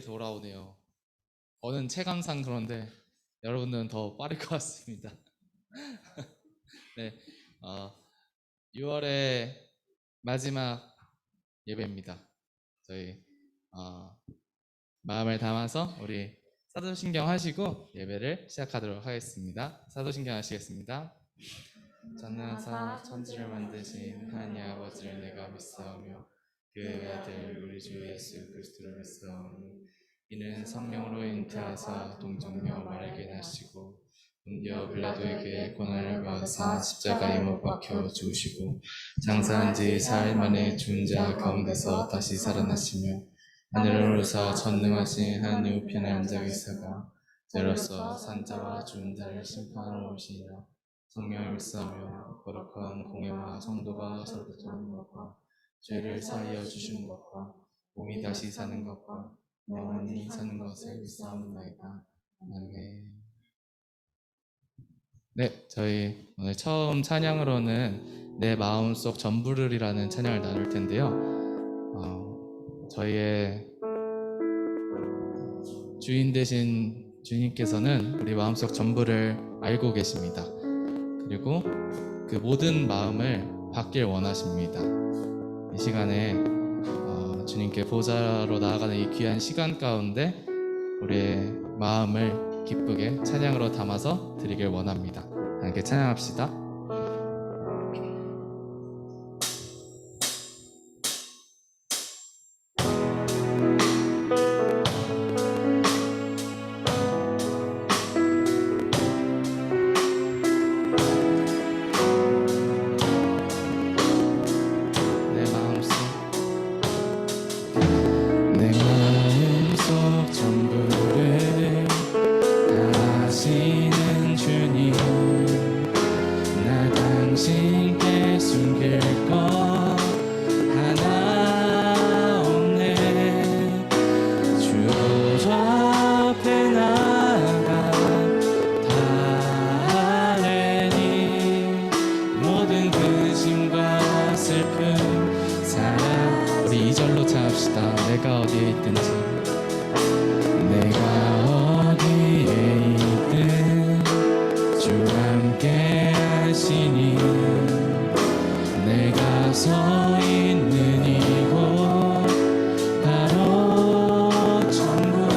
돌아오네요. 저는 체감상 그런데 여러분들은 더 빠를 것 같습니다. 네, 6월의 마지막 예배입니다. 저희 마음을 담아서 우리 사도신경 하시고 예배를 시작하도록 하겠습니다. 사도신경 하시겠습니다. 전능하사 천지를 만드신 하나님 아버지를 내가 믿사오며 그의 아들 우리 주 예수 그리스도를 믿사오니 이는 성령으로 잉태하사 동정녀 마리아에게 나시고 본디오 빌라도에게 고난을 받으사 십자가에 못 박혀 죽으시고 장사한 지 사흘 만에 죽은 자 가운데서 다시 살아나시며 하늘을 오르사 전능하신 하나님 우편에 앉아 계시다가 죄로서 산자와 죽은 자를 심판하러 오시니라. 성령을 믿사오며 거룩한 공예와 성도가 서로 돕는 것과 죄를 사하여 주시는 것과 몸이 다시 사는 것과 영원히 사는 것을 믿사옵나이다. 아멘. 네, 저희 오늘 처음 찬양으로는 내 마음속 전부를이라는 찬양을 나눌 텐데요. 저희의 주인 되신 주님께서는 우리 마음속 전부를 알고 계십니다. 그리고 그 모든 마음을 받길 원하십니다. 이 시간에 주님께 보좌로 나아가는 이 귀한 시간 가운데 우리의 마음을 기쁘게 찬양으로 담아서 드리길 원합니다. 함께 찬양합시다. 내가 어디에 있든지 내가 어디에 있든 주 함께 하시니 내가 서 있는 이곳 바로 천국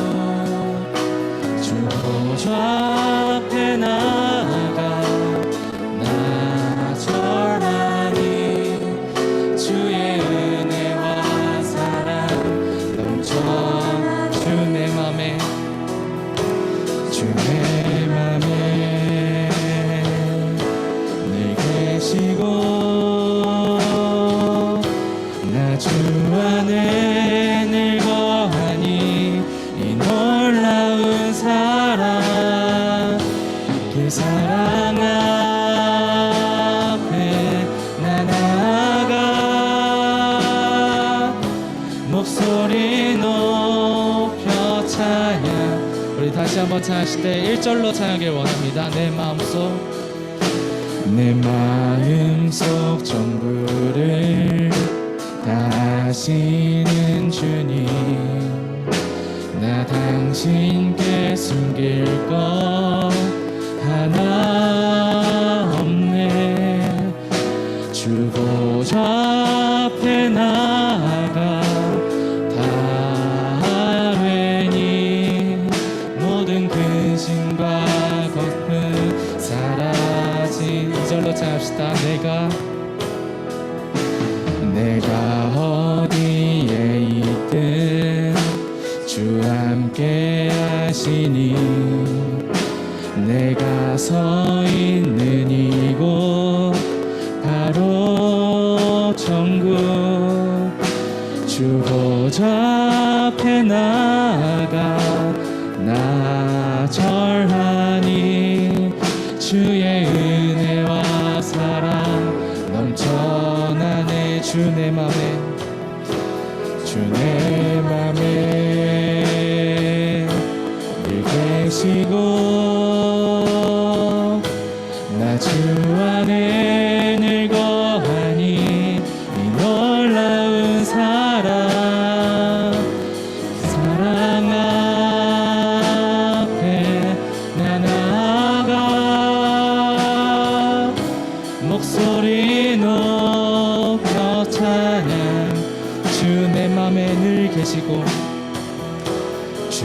주 보좌 앞에 나아가 나 절하니 주의 은혜와 사랑 주 내 맘에 늘 계시고 나 주 안에 늘 거하니 이 놀라운 사랑 그 사랑 앞에 나 나아가 목소리 높여 찬양. 우리 다시 한번 찬양하실 때 1절로 찬양하길 원합니다. 내 마음속 전부를 다하시는 주님 나 당신께 숨길 것 하나 없네 주 보좌 앞에 나아가 모든 근심과 걱정 사라진 2절로 찬양합시다. 내가 어디에 있든 주 함께 하시니 내가 서 있는 이곳 바로 천국 주 보좌 앞에 나아가 나 절하니 주의 은혜와 사랑 넘쳐나네 주 내 맘에 늘 계시고 나 주 안에 늘 거하니 이 놀라운 사랑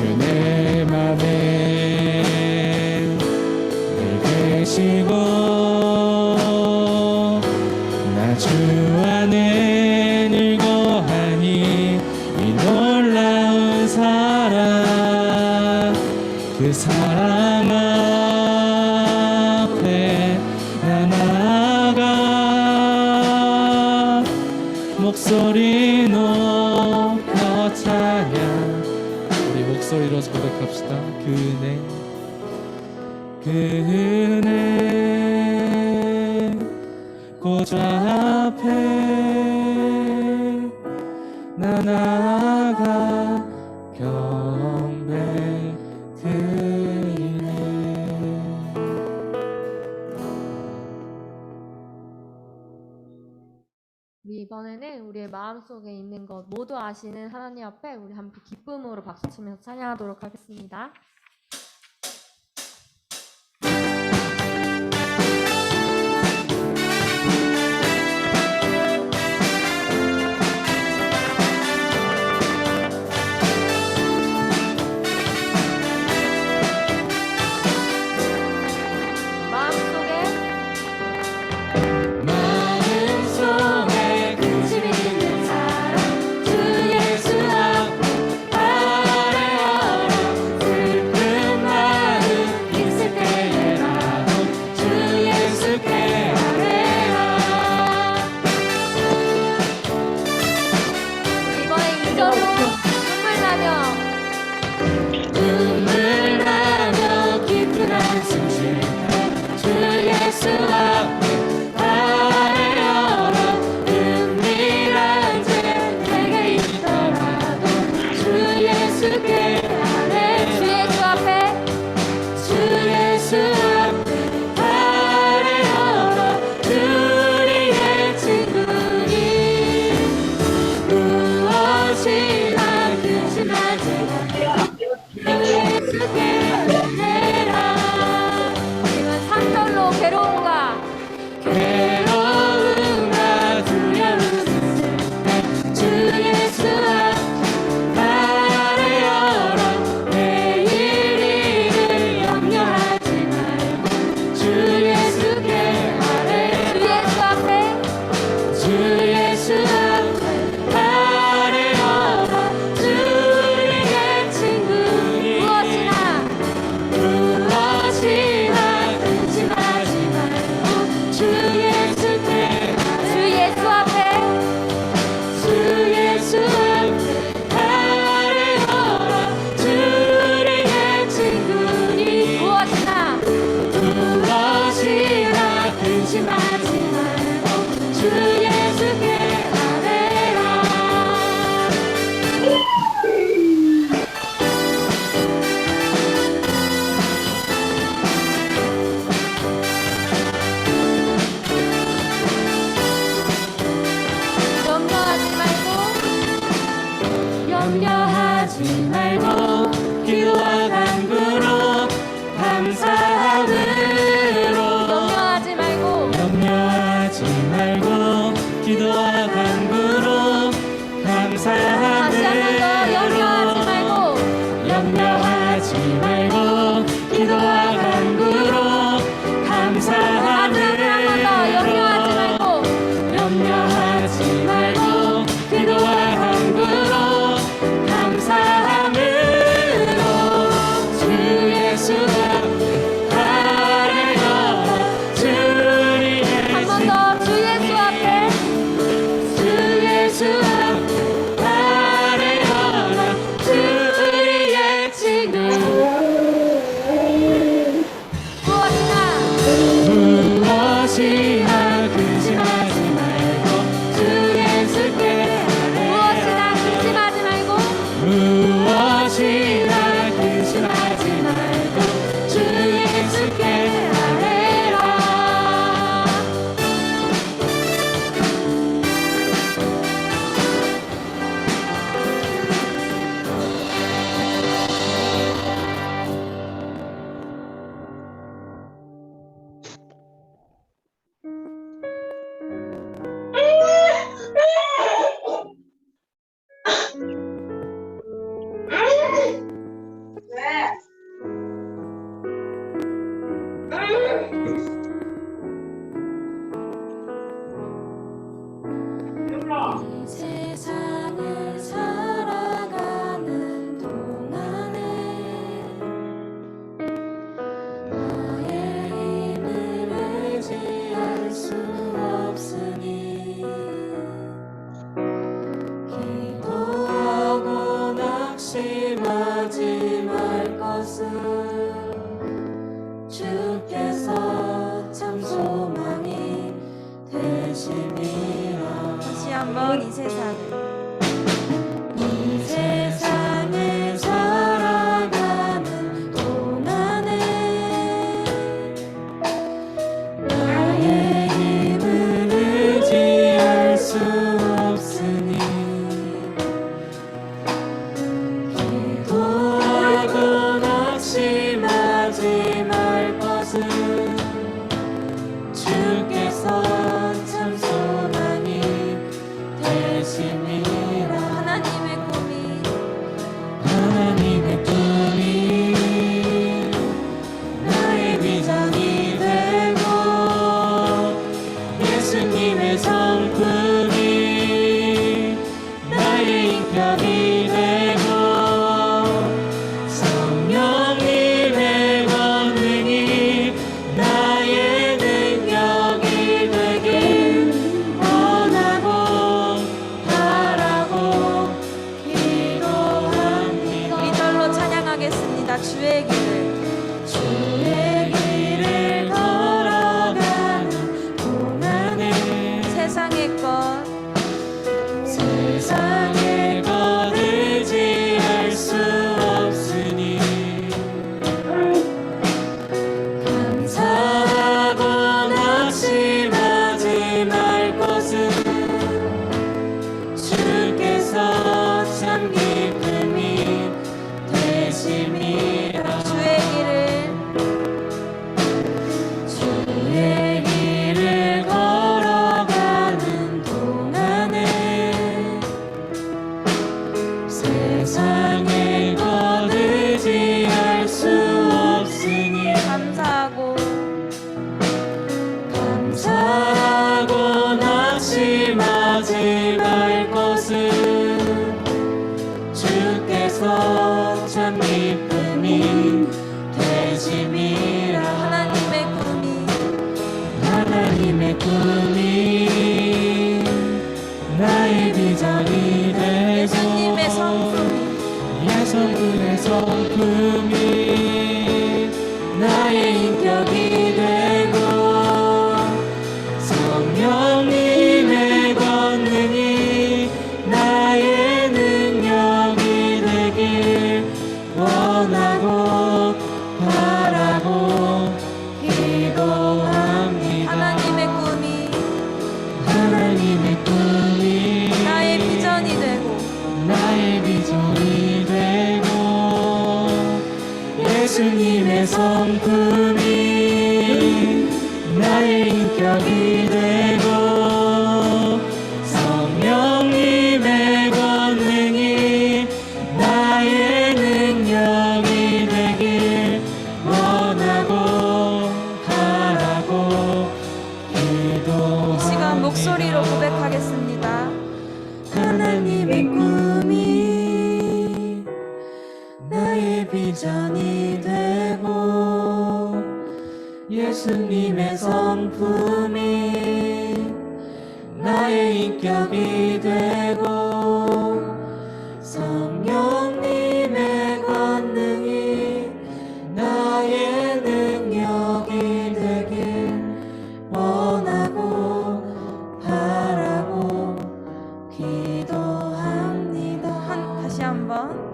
내 맘에 늘 계시고 나 주 안에 늘 거하니 이 놀라운 사랑 그 사랑 앞에 나 나아가 목소리 높여 찬양 우리 목소리로 고백합시다. 그 은혜 보좌 앞에 나 나아가 경배 드리네. 우리 이번에는 우리의 마음속에 있는 것 모두 아시는 하나님 앞에 우리 함께 기쁨으로 박수치면서 찬양하도록 하겠습니다. 기도와 간구로 감사함으로 마지막 것은 주께서 참 소망이 되심이라. 다시 한번 이 세상을 이 세상을 살아가는 동안에 나의 힘을 의지할 수 없으니 기도하고 낙심하지 말 것은 주께서 참 소망이 되심이라. 하나님의 꿈이 나의 비전이 되고 예수님의 성품이 나의 인격이 되고 성령님의 권능이 나의 능력이 되길 원하고 바라고 기도합니다. 우리 절로 찬양하겠습니다. 주의 길을 걸어가는 동안에 세상의 것 세상의 것 의지할 수 없으니 감사하고 낙심하지 말 것은 주께서 참 기쁨이 되심이라. 주의 길을 걸어가는 동안에 세상의 것 의지할 수 없으니 감사하고 낙심하지 말 것은 주께서 참 기쁨이 되심이라. 하나님의 꿈이 나의 비전이 되고 예수님의 성품이 나의 인격이 되고 성령님의 권능이 나의 능력이 되길 원하고 바라고 기도합니다. 하나님의 꿈이 나의 비전이 되고 예수님의 성품이 나의 인격이 되고 성령님의 권능이 나의 능력이 되길 원하고 바라고 기도합니다. 이 시간 목소리로 고백하겠습니다. 하나님의 꿈이 나의 비전이 되고 예수님의 성품이 나의 인격이 되고 성령님의 권능이 나의 능력이 되길 원하고 바라고 기도합니다. 다시 한번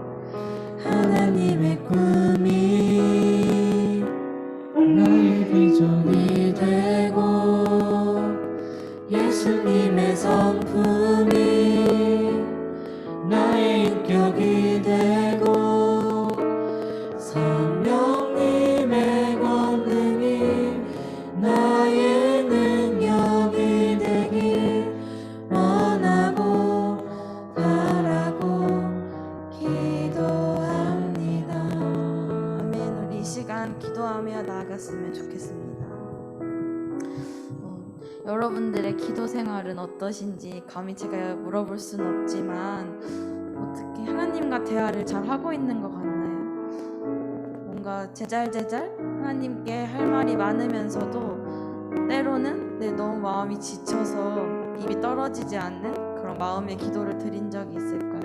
하나님의 꿈이 나의 비전이 되고 예수님의 성품이 나의 인격이 되고 성령님의 권능이 나의 능력이 되길 원하고 바라고 기도합니다. 아멘. 우리 이 시간 기도하며 나아갔으면 좋겠습니다. 여러분들의 기도 생활은 어떠신지 감히 제가 물어볼 수는 없지만 어떻게 하나님과 대화를 잘 하고 있는 것 같나요? 뭔가 제잘제잘 하나님께 할 말이 많으면서도 때로는 너무 마음이 지쳐서 입이 떨어지지 않는 그런 마음의 기도를 드린 적이 있을까요?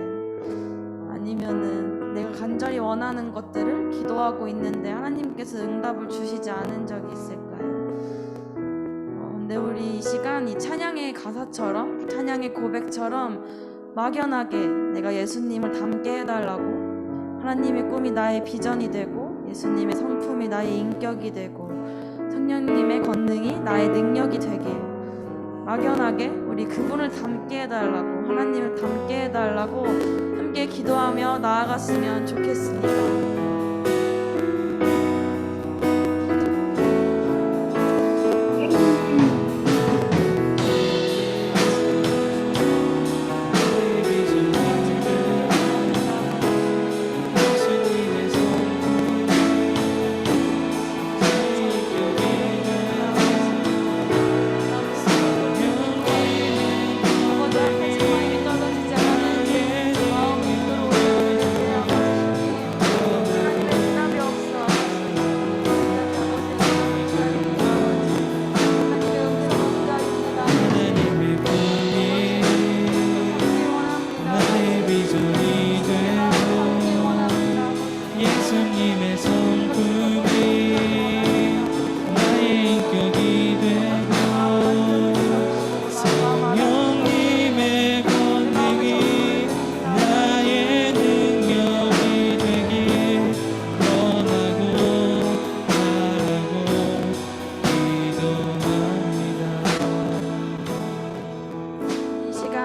아니면은 내가 간절히 원하는 것들을 기도하고 있는데 하나님께서 응답을 주시지 않은 적이 있을까요? 근데 우리 이 시간 이 찬양의 가사처럼, 찬양의 고백처럼 막연하게 내가 예수님을 닮게 해달라고, 하나님의 꿈이 나의 비전이 되고 예수님의 성품이 나의 인격이 되고 성령님의 권능이 나의 능력이 되게 막연하게 우리 그분을 닮게 해달라고, 하나님을 닮게 해달라고 함께 기도하며 나아갔으면 좋겠습니다.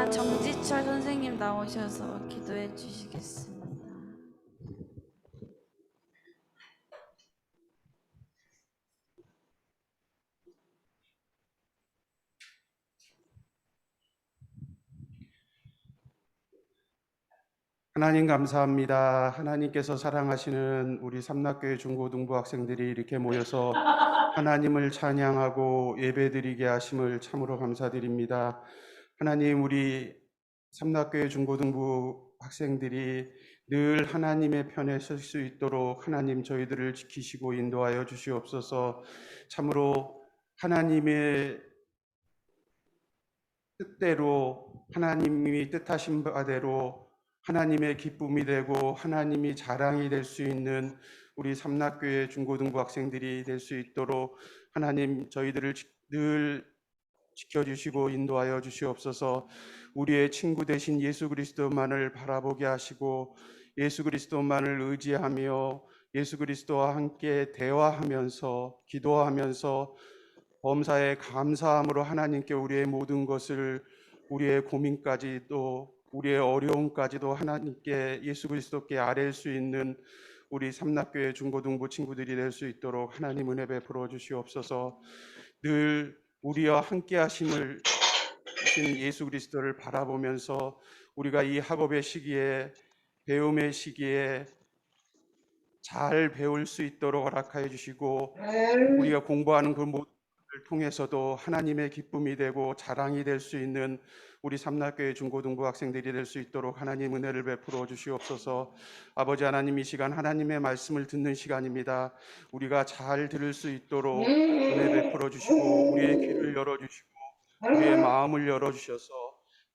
정지철 선생님 나오셔서 기도해 주시겠습니다. 하나님 감사합니다. 하나님께서 사랑하시는 우리 삼락교회 중고등부 학생들이 이렇게 모여서 하나님을 찬양하고 예배드리게 하심을 참으로 감사드립니다. 하나님, 우리 삼락교회 중고등부 학생들이 늘 하나님의 편에 설 수 있도록 하나님 저희들을 지키시고 인도하여 주시옵소서. 참으로 하나님의 뜻대로, 하나님이 뜻하신 바대로 하나님의 기쁨이 되고 하나님이 자랑이 될 수 있는 우리 삼락교회 중고등부 학생들이 될 수 있도록 하나님 저희들을 늘 지켜주시고 인도하여 주시옵소서. 우리의 친구 되신 예수 그리스도만을 바라보게 하시고 예수 그리스도만을 의지하며 예수 그리스도와 함께 대화하면서 기도하면서 범사에 감사함으로 하나님께 우리의 모든 것을, 우리의 고민까지 또 우리의 어려움까지도 하나님께 예수 그리스도께 아뢰일 수 있는 우리 삼락교회 중고등부 친구들이 될 수 있도록 하나님 은혜 베풀어 주시옵소서. 늘 우리와 함께 하심을 주신 예수 그리스도를 바라보면서 우리가 이 학업의 시기에, 배움의 시기에 잘 배울 수 있도록 허락하여 주시고 우리가 공부하는 그 모든 것을 통해서도 하나님의 기쁨이 되고 자랑이 될 수 있는 우리 삼락교회 중고등부 학생들이 될 수 있도록 하나님 은혜를 베풀어 주시옵소서. 아버지 하나님, 이 시간 하나님의 말씀을 듣는 시간입니다. 우리가 잘 들을 수 있도록 은혜 베풀어 주시고 우리의 귀를 열어주시고 우리의 마음을 열어주셔서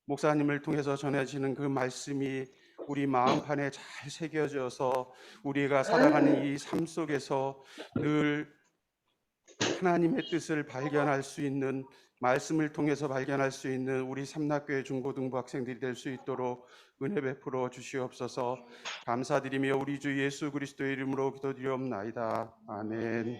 목사님을 통해서 전해지는 그 말씀이 우리 마음판에 잘 새겨져서 우리가 살아가는 이 삶 속에서 늘 하나님의 뜻을 발견할 수 있는, 말씀을 통해서 발견할 수 있는 우리 삼락교회 중고등부 학생들이 될 수 있도록 은혜 베풀어 주시옵소서. 감사드리며 우리 주 예수 그리스도의 이름으로 기도드리옵나이다. 아멘.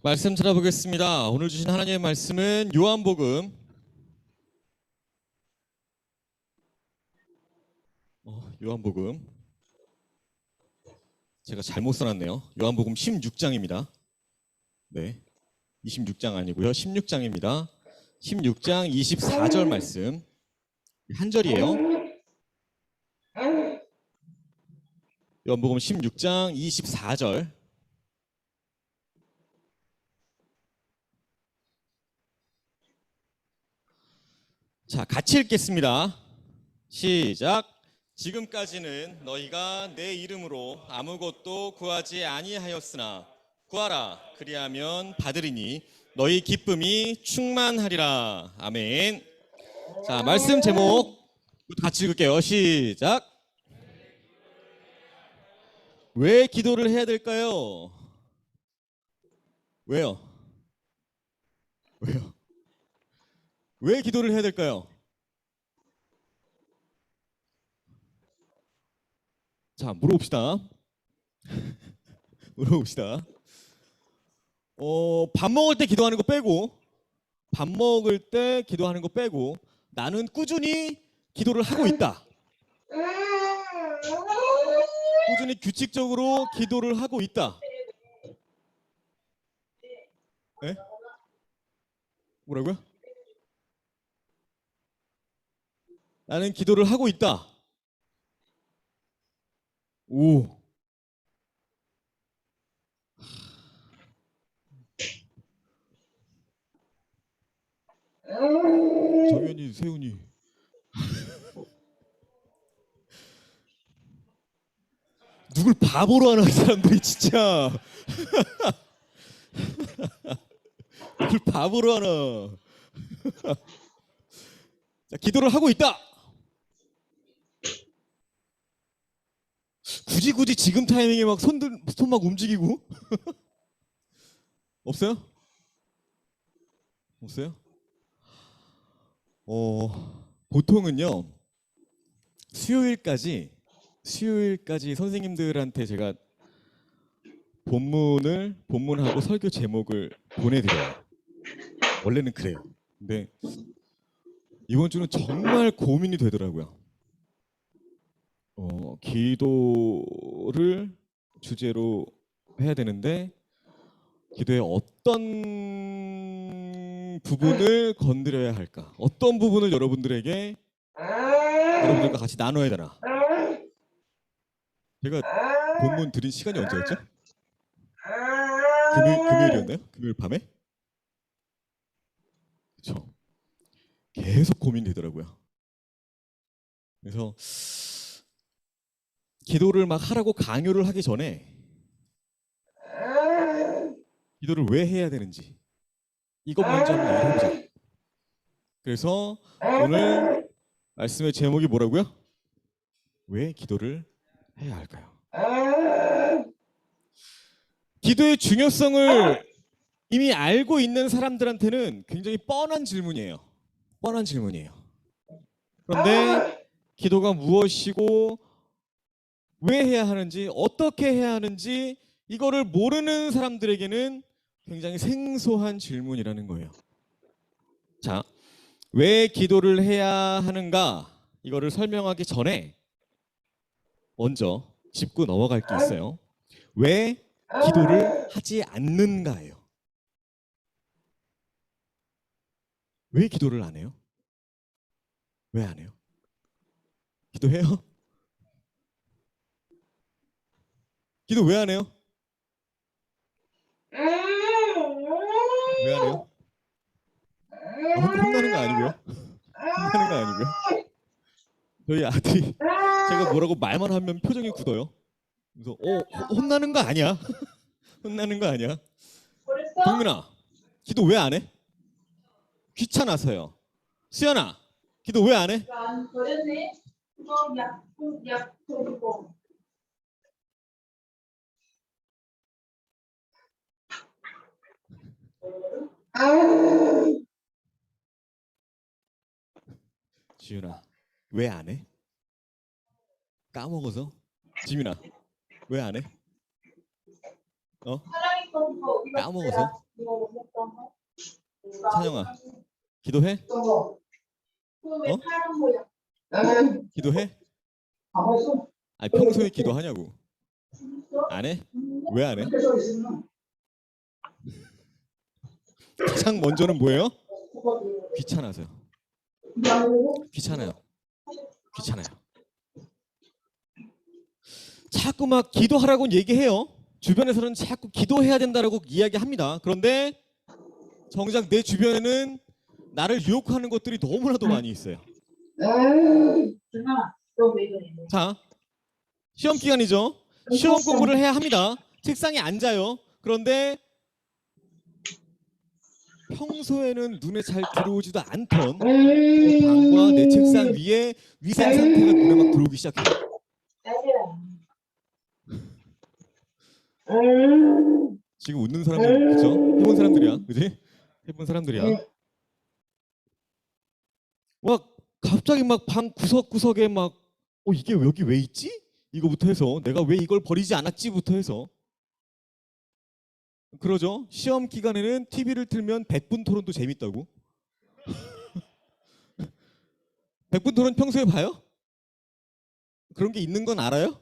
말씀 찾아보겠습니다. 오늘 주신 하나님의 말씀은 요한복음 16장입니다. 네, 26장 아니고요, 16장입니다. 16장 24절 말씀 한 절이에요. 요한복음 16장 24절. 자, 같이 읽겠습니다. 시작. 지금까지는 너희가 내 이름으로 아무것도 구하지 아니하였으나 구하라 그리하면 받으리니 너희 기쁨이 충만하리라. 아멘. 자, 말씀 제목 같이 읽을게요. 시작. 왜 기도를 해야 될까요? 왜요? 왜요? 왜 기도를 해야 될까요? 자, 물어봅시다. 물어봅시다. 밥 먹을 때 기도하는 거 빼고, 밥 먹을 때 기도하는 거 빼고, 나는 꾸준히 기도를 하고 있다. 꾸준히 규칙적으로 기도를 하고 있다. 네? 뭐라고요? 나는 기도를 하고 있다. 오. 정현이, 세훈이. 누굴 바보로 하나, 이 사람들이 진짜. 누굴 바보로 하나. 자, 기도를 하고 있다. 굳이 지금 타이밍에 막 손 막 움직이고. 없어요? 없어요? 보통은요, 수요일까지 선생님들한테 제가 본문하고 설교 제목을 보내드려요. 원래는 그래요. 근데 이번 주는 정말 고민이 되더라고요. 기도를 주제로 해야 되는데 기도의 어떤 부분을 건드려야 할까? 어떤 부분을 여러분들과 같이 나눠야 되나? 제가 본문 드린 시간이 언제였죠? 금요일이었나요? 금요일 밤에? 그렇죠. 계속 고민되더라고요. 그래서 기도를 막 하라고 강요를 하기 전에 기도를 왜 해야 되는지 이것 먼저 한번 해보자. 그래서 오늘 말씀의 제목이 뭐라고요? 왜 기도를 해야 할까요? 기도의 중요성을 이미 알고 있는 사람들한테는 굉장히 뻔한 질문이에요. 뻔한 질문이에요. 그런데 기도가 무엇이고 왜 해야 하는지, 어떻게 해야 하는지 이거를 모르는 사람들에게는 굉장히 생소한 질문이라는 거예요. 자, 왜 기도를 해야 하는가? 이거를 설명하기 전에 먼저 짚고 넘어갈 게 있어요. 왜 기도를 하지 않는가예요. 왜 기도를 안 해요? 왜 안 해요? 기도해요? 기도 왜 안 해요? 왜 안 해요? 혼나는 거 아니고요. 혼나는 거 아니고요. 저희 아들이 제가 뭐라고 말만 하면 표정이 굳어요. 그래서 혼나는 거 아니야. 혼나는 거 아니야. 동민아, 기도 왜 안 해? 귀찮아서요. 수연아, 기도 왜 안 해? 지윤아, 왜 안 해? 까먹어서? 지민아, 왜 안 해? 까먹어서? 찬영아, 기도해? 기도해? 아니, 평소에 기도하냐고. 안 해? 왜 안 해? 가장 먼저는 뭐예요? 귀찮아서요. 귀찮아요. 귀찮아요. 자꾸 막 기도하라고 얘기해요. 주변에서는 자꾸 기도해야 된다라고 이야기합니다. 그런데 정작 내 주변에는 나를 유혹하는 것들이 너무나도 많이 있어요. 자, 시험 기간이죠. 시험 공부를 해야 합니다. 책상에 앉아요. 그런데 평소에는 눈에 잘 들어오지도 않던 방과 내 책상 위에 위생 상태가 눈에 막 들어오기 시작해요. 지금 웃는 사람들 그죠? 해본 사람들이야, 그지? 해본 사람들이야. 막 갑자기 막 방 구석구석에 막 이게 여기 왜 있지? 이거부터 해서 내가 왜 이걸 버리지 않았지부터 해서 그러죠. 시험 기간에는 TV를 틀면 100분 토론도 재밌다고. 100분 토론 평소에 봐요? 그런 게 있는 건 알아요?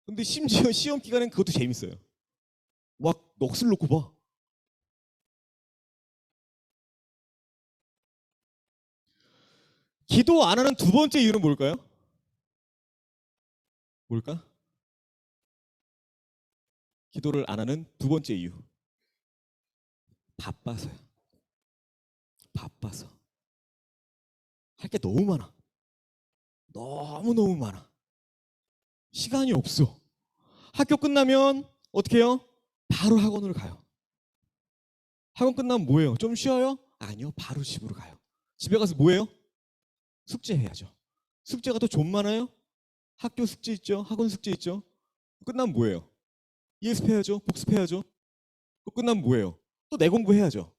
근데 심지어 시험 기간엔 그것도 재밌어요. 막 넋을 놓고 봐. 기도 안 하는 두 번째 이유는 뭘까요? 뭘까? 기도를 안 하는 두 번째 이유. 바빠서요. 바빠서. 할 게 너무 많아. 너무너무 많아. 시간이 없어. 학교 끝나면 어떻게 해요? 바로 학원으로 가요. 학원 끝나면 뭐예요? 좀 쉬어요? 아니요. 바로 집으로 가요. 집에 가서 뭐예요? 숙제해야죠. 숙제가 또 좀 많아요? 학교 숙제 있죠? 학원 숙제 있죠? 끝나면 뭐예요? 예습해야죠. 복습해야죠. 또 끝나면 뭐예요? 또 내 공부해야죠.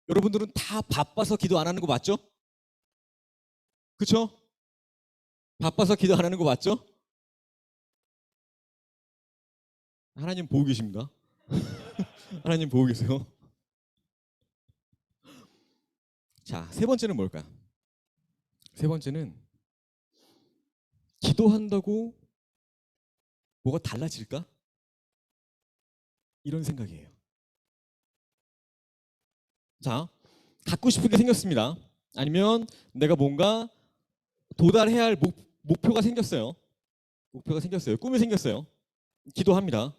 여러분들은 다 바빠서 기도 안 하는 거 맞죠? 그쵸? 바빠서 기도 안 하는 거 맞죠? 하나님 보고 계십니다. 하나님 보고 계세요. 자, 세 번째는 뭘까요? 세 번째는 기도한다고 뭐가 달라질까? 이런 생각이에요. 자, 갖고 싶은 게 생겼습니다. 아니면 내가 뭔가 도달해야 할 목표가 생겼어요. 목표가 생겼어요. 꿈이 생겼어요. 기도합니다.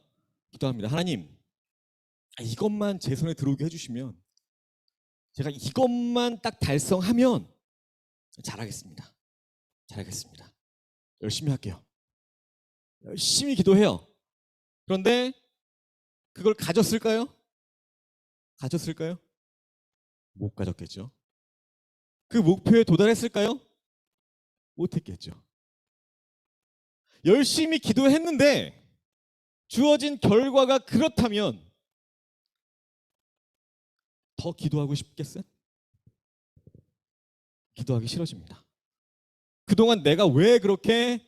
기도합니다. 하나님, 이것만 제 손에 들어오게 해주시면 제가 이것만 딱 달성하면 잘하겠습니다. 잘하겠습니다. 열심히 할게요. 열심히 기도해요. 그런데 그걸 가졌을까요? 가졌을까요? 못 가졌겠죠. 그 목표에 도달했을까요? 못했겠죠. 열심히 기도했는데 주어진 결과가 그렇다면 더 기도하고 싶겠어요? 기도하기 싫어집니다. 그동안 내가 왜 그렇게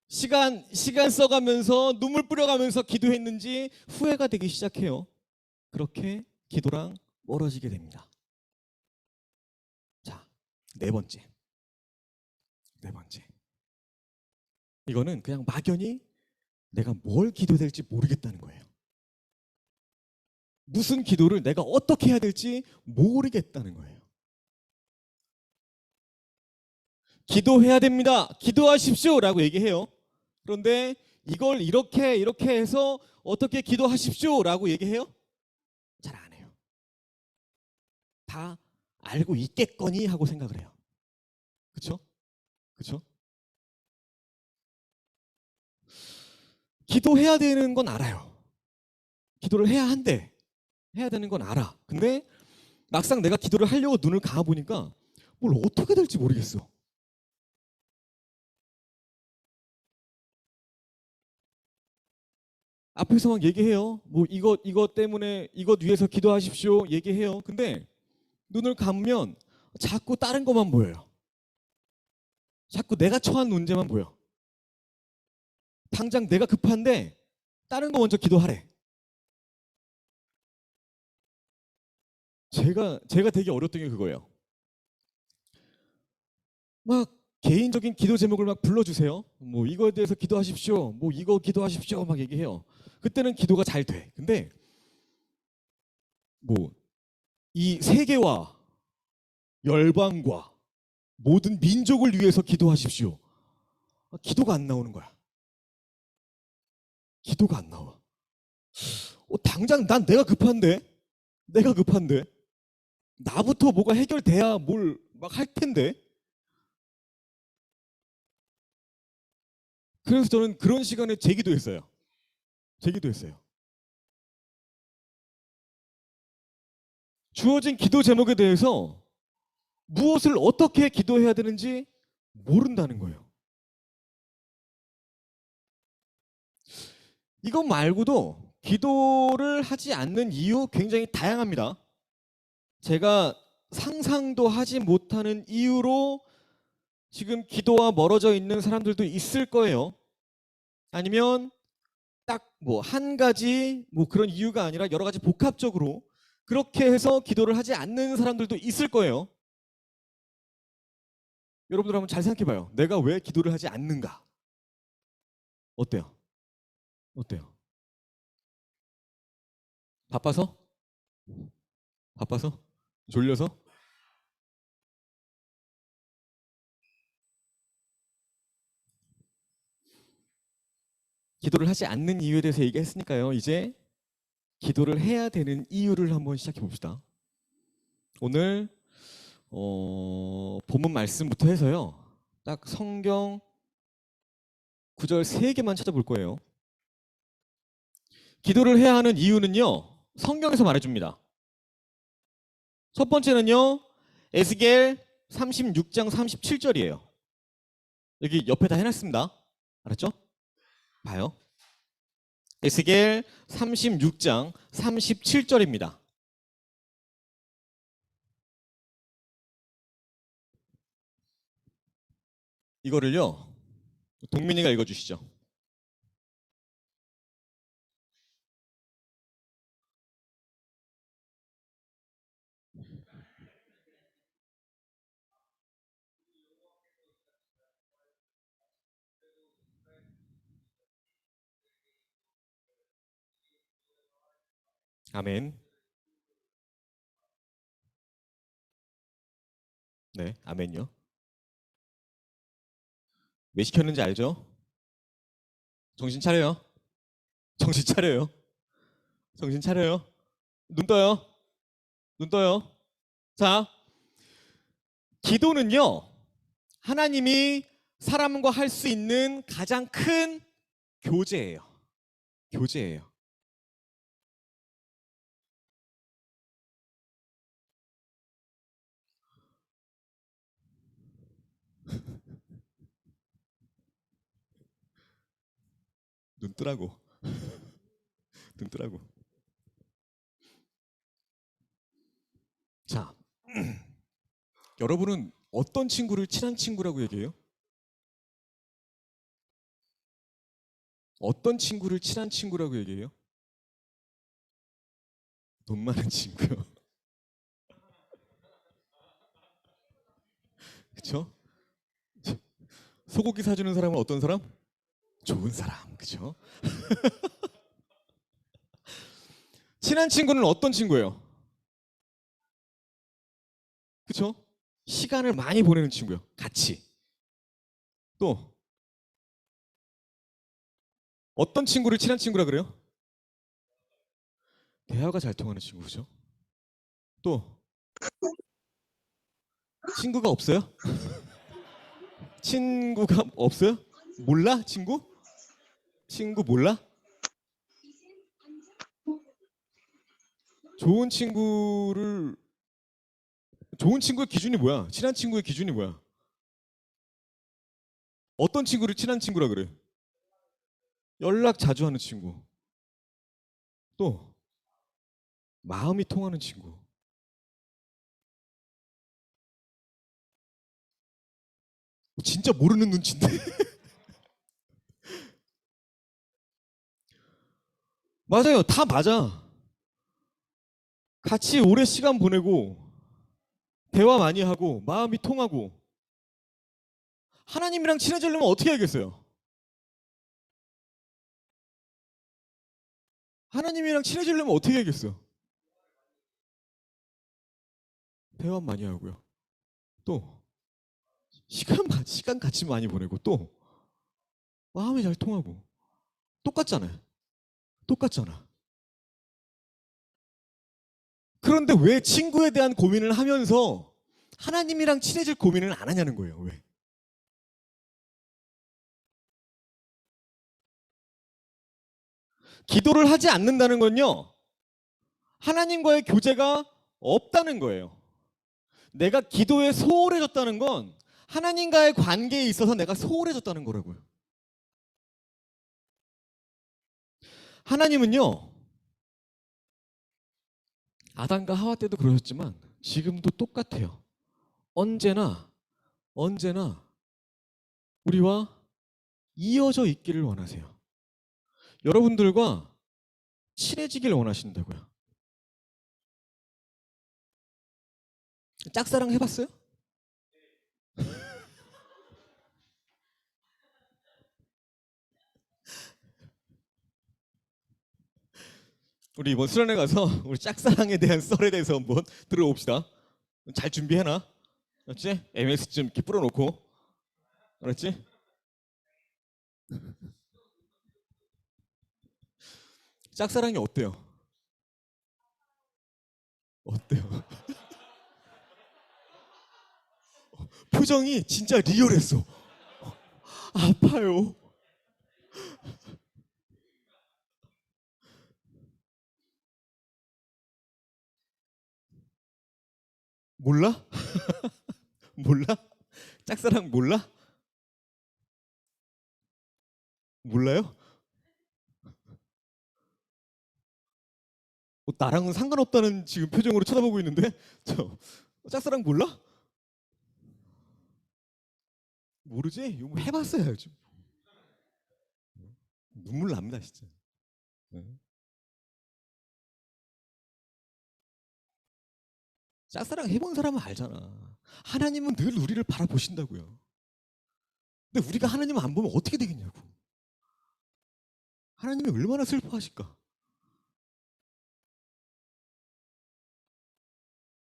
시간 써가면서 눈물 뿌려가면서 기도했는지 후회가 되기 시작해요. 그렇게 기도랑 멀어지게 됩니다. 자, 네 번째. 이거는 그냥 막연히 내가 뭘 기도해야 될지 모르겠다는 거예요. 무슨 기도를 내가 어떻게 해야 될지 모르겠다는 거예요. 기도해야 됩니다. 기도하십시오 라고 얘기해요. 그런데 이걸 이렇게 해서 어떻게 기도하십시오 라고 얘기해요? 잘 안 해요. 다 알고 있겠거니 하고 생각을 해요. 그렇죠? 그렇죠? 기도해야 되는 건 알아요. 기도를 해야 한대. 해야 되는 건 알아. 근데 막상 내가 기도를 하려고 눈을 감아보니까 뭘 어떻게 될지 모르겠어. 앞에서 막 얘기해요. 뭐 이것 때문에 이것 위해서 기도하십시오 얘기해요. 근데 눈을 감으면 자꾸 다른 것만 보여요. 자꾸 내가 처한 문제만 보여. 당장 내가 급한데 다른 거 먼저 기도하래. 제가 되게 어렸던 게 그거예요. 막 개인적인 기도 제목을 막 불러주세요. 뭐 이거에 대해서 기도하십시오. 뭐 이거 기도하십시오. 막 얘기해요. 그때는 기도가 잘 돼. 근데 뭐 이 세계와 열방과 모든 민족을 위해서 기도하십시오. 기도가 안 나오는 거야. 기도가 안 나와. 당장 난 내가 급한데? 내가 급한데? 나부터 뭐가 해결돼야 뭘 막 할 텐데? 그래서 저는 그런 시간에 제기도했어요. 제기도했어요. 주어진 기도 제목에 대해서 무엇을 어떻게 기도해야 되는지 모른다는 거예요. 이것 말고도 기도를 하지 않는 이유 굉장히 다양합니다. 제가 상상도 하지 못하는 이유로 지금 기도와 멀어져 있는 사람들도 있을 거예요. 아니면 딱 뭐 한 가지 뭐 그런 이유가 아니라 여러 가지 복합적으로 그렇게 해서 기도를 하지 않는 사람들도 있을 거예요. 여러분들 한번 잘 생각해 봐요. 내가 왜 기도를 하지 않는가? 어때요? 어때요? 바빠서? 바빠서? 졸려서? 기도를 하지 않는 이유에 대해서 얘기했으니까요. 이제 기도를 해야 되는 이유를 한번 시작해 봅시다. 오늘 본문 말씀부터 해서요. 딱 성경 구절 3개만 찾아볼 거예요. 기도를 해야 하는 이유는요. 성경에서 말해줍니다. 첫 번째는요. 에스겔 36장 37절이에요. 여기 옆에 다 해놨습니다. 알았죠? 봐요. 에스겔 36장 37절입니다. 이거를요. 동민이가 읽어주시죠. 아멘. 네, 아멘요. 왜 시켰는지 알죠? 정신 차려요. 정신 차려요. 정신 차려요. 눈 떠요. 눈 떠요. 자, 기도는요. 하나님이 사람과 할 수 있는 가장 큰 교제예요. 교제예요. 눈 뜨라고. 눈 뜨라고. 자, 여러분은 어떤 친구를 친한 친구라고 얘기해요? 어떤 친구를 친한 친구라고 얘기해요? 돈 많은 친구요. 그렇죠? 소고기 사주는 사람은 어떤 사람? 좋은 사람, 그렇죠? 친한 친구는 어떤 친구예요? 그렇죠? 시간을 많이 보내는 친구요. 같이. 또 어떤 친구를 친한 친구라 그래요? 대화가 잘 통하는 친구죠. 또 친구가 없어요? 친구가 없어요? 몰라? 친구? 친구 몰라? 좋은 친구의 기준이 뭐야? 친한 친구의 기준이 뭐야? 어떤 친구를 친한 친구라 그래? 연락 자주 하는 친구. 또 마음이 통하는 친구. 진짜 모르는 눈치인데. 맞아요. 다 맞아. 같이 오래 시간 보내고 대화 많이 하고 마음이 통하고 하나님이랑 친해지려면 어떻게 해야겠어요? 하나님이랑 친해지려면 어떻게 해야겠어요? 대화 많이 하고요. 또 시간 같이 많이 보내고 또 마음이 잘 통하고 똑같잖아요. 똑같잖아. 그런데 왜 친구에 대한 고민을 하면서 하나님이랑 친해질 고민을 안 하냐는 거예요. 왜? 기도를 하지 않는다는 건요, 하나님과의 교제가 없다는 거예요. 내가 기도에 소홀해졌다는 건 하나님과의 관계에 있어서 내가 소홀해졌다는 거라고요. 하나님은요, 아담과 하와 때도 그러셨지만 지금도 똑같아요. 언제나 우리와 이어져 있기를 원하세요. 여러분들과 친해지길 원하신다고요. 짝사랑 해봤어요? 우리 이번 수련회 가서 우리 짝사랑에 대한 썰에 대해서 한번 들어봅시다. 잘 준비해놔. 알았지? MS 좀 이렇게 뿌려놓고. 알았지? 짝사랑이 어때요? 어때요? 표정이 진짜 리얼했어. 아파요. 몰라? 몰라? 짝사랑 몰라? 몰라요? 나랑은 상관없다는 지금 표정으로 쳐다보고 있는데 저 짝사랑 몰라? 모르지? 이거 해봤어야지. 눈물 납니다 진짜. 짝사랑 해본 사람은 알잖아. 하나님은 늘 우리를 바라보신다고요. 근데 우리가 하나님을 안 보면 어떻게 되겠냐고. 하나님이 얼마나 슬퍼하실까.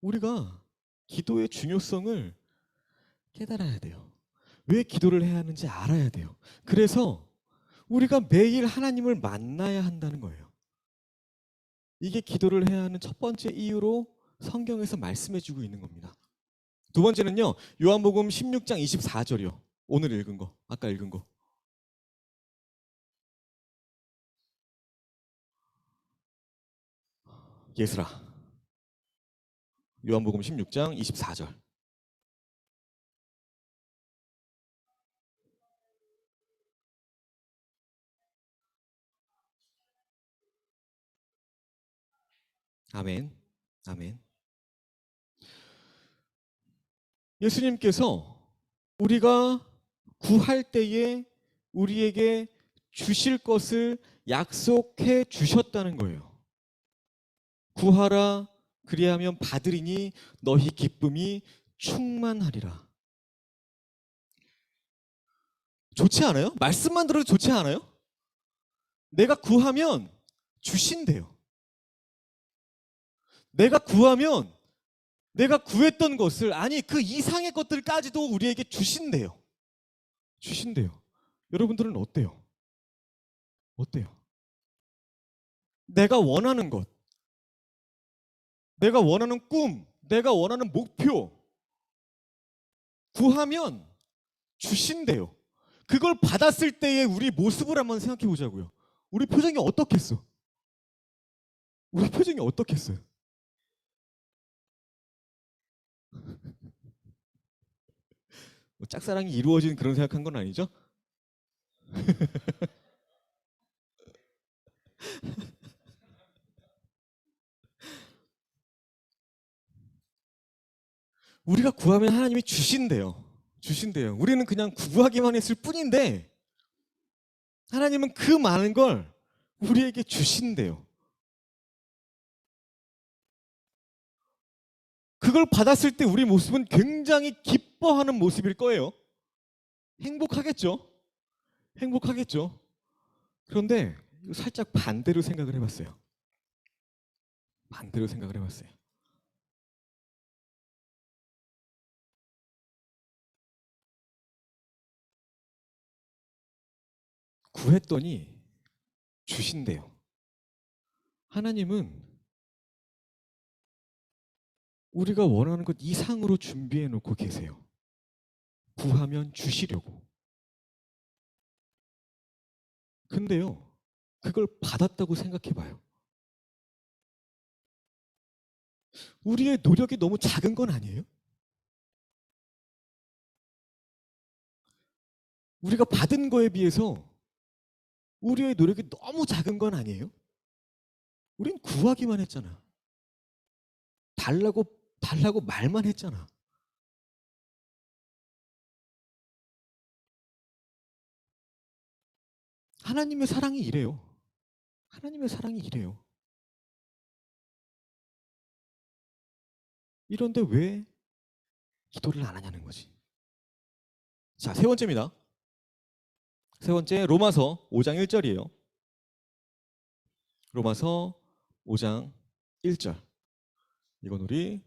우리가 기도의 중요성을 깨달아야 돼요. 왜 기도를 해야 하는지 알아야 돼요. 그래서 우리가 매일 하나님을 만나야 한다는 거예요. 이게 기도를 해야 하는 첫 번째 이유로 성경에서 말씀해 주고 있는 겁니다. 두 번째는요, 요한복음 16장 24절이요. 오늘 읽은 거, 아까 읽은 거. 예슬아, 요한복음 16장 24절. 아멘. 아멘. 예수님께서 우리가 구할 때에 우리에게 주실 것을 약속해 주셨다는 거예요. 구하라 그리하면 받으리니 너희 기쁨이 충만하리라. 좋지 않아요? 말씀만 들어도 좋지 않아요? 내가 구하면 주신대요. 내가 구하면 내가 구했던 것을, 아니 그 이상의 것들까지도 우리에게 주신대요. 주신대요. 여러분들은 어때요? 어때요? 내가 원하는 것, 내가 원하는 꿈, 내가 원하는 목표 구하면 주신대요. 그걸 받았을 때의 우리 모습을 한번 생각해 보자고요. 우리 표정이 어떻겠어? 우리 표정이 어떻겠어요? 뭐 짝사랑이 이루어진 그런 생각한 건 아니죠? 우리가 구하면 하나님이 주신대요. 주신대요. 우리는 그냥 구하기만 했을 뿐인데 하나님은 그 많은 걸 우리에게 주신대요. 그걸 받았을 때 우리 모습은 굉장히 기뻐하는 모습일 거예요. 행복하겠죠? 행복하겠죠? 그런데 살짝 반대로 생각을 해봤어요. 반대로 생각을 해봤어요. 구했더니 주신대요. 하나님은 우리가 원하는 것 이상으로 준비해 놓고 계세요. 구하면 주시려고. 근데요, 그걸 받았다고 생각해 봐요. 우리의 노력이 너무 작은 건 아니에요? 우리가 받은 거에 비해서 우리의 노력이 너무 작은 건 아니에요? 우린 구하기만 했잖아. 달라고 말만 했잖아. 하나님의 사랑이 이래요. 하나님의 사랑이 이래요. 이런데 왜 기도를 안 하냐는 거지. 자, 세 번째입니다. 세 번째, 로마서 5장 1절이에요. 로마서 5장 1절. 이건 우리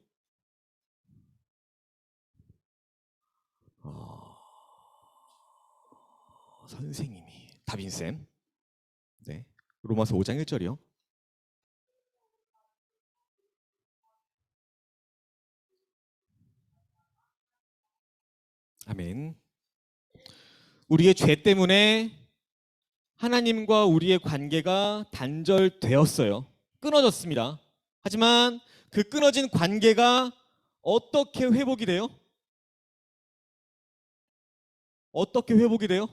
선생님이 다빈쌤. 네. 로마서 5장 1절이요. 아멘. 우리의 죄 때문에 하나님과 우리의 관계가 단절되었어요. 끊어졌습니다. 하지만 그 끊어진 관계가 어떻게 회복이 돼요? 어떻게 회복이 돼요?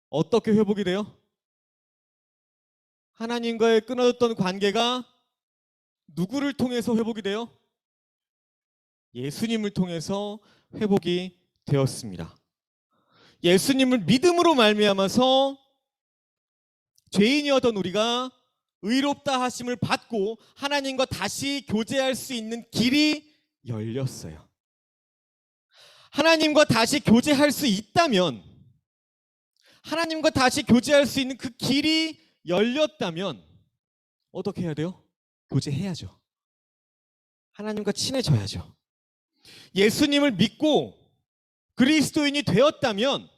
어떻게 회복이 돼요? 하나님과의 끊어졌던 관계가 누구를 통해서 회복이 돼요? 예수님을 통해서 회복이 되었습니다. 예수님을 믿음으로 말미암아서 죄인이었던 우리가 의롭다 하심을 받고 하나님과 다시 교제할 수 있는 길이 열렸어요. 하나님과 다시 교제할 수 있다면, 하나님과 다시 교제할 수 있는 그 길이 열렸다면 어떻게 해야 돼요? 교제해야죠. 하나님과 친해져야죠. 예수님을 믿고 그리스도인이 되었다면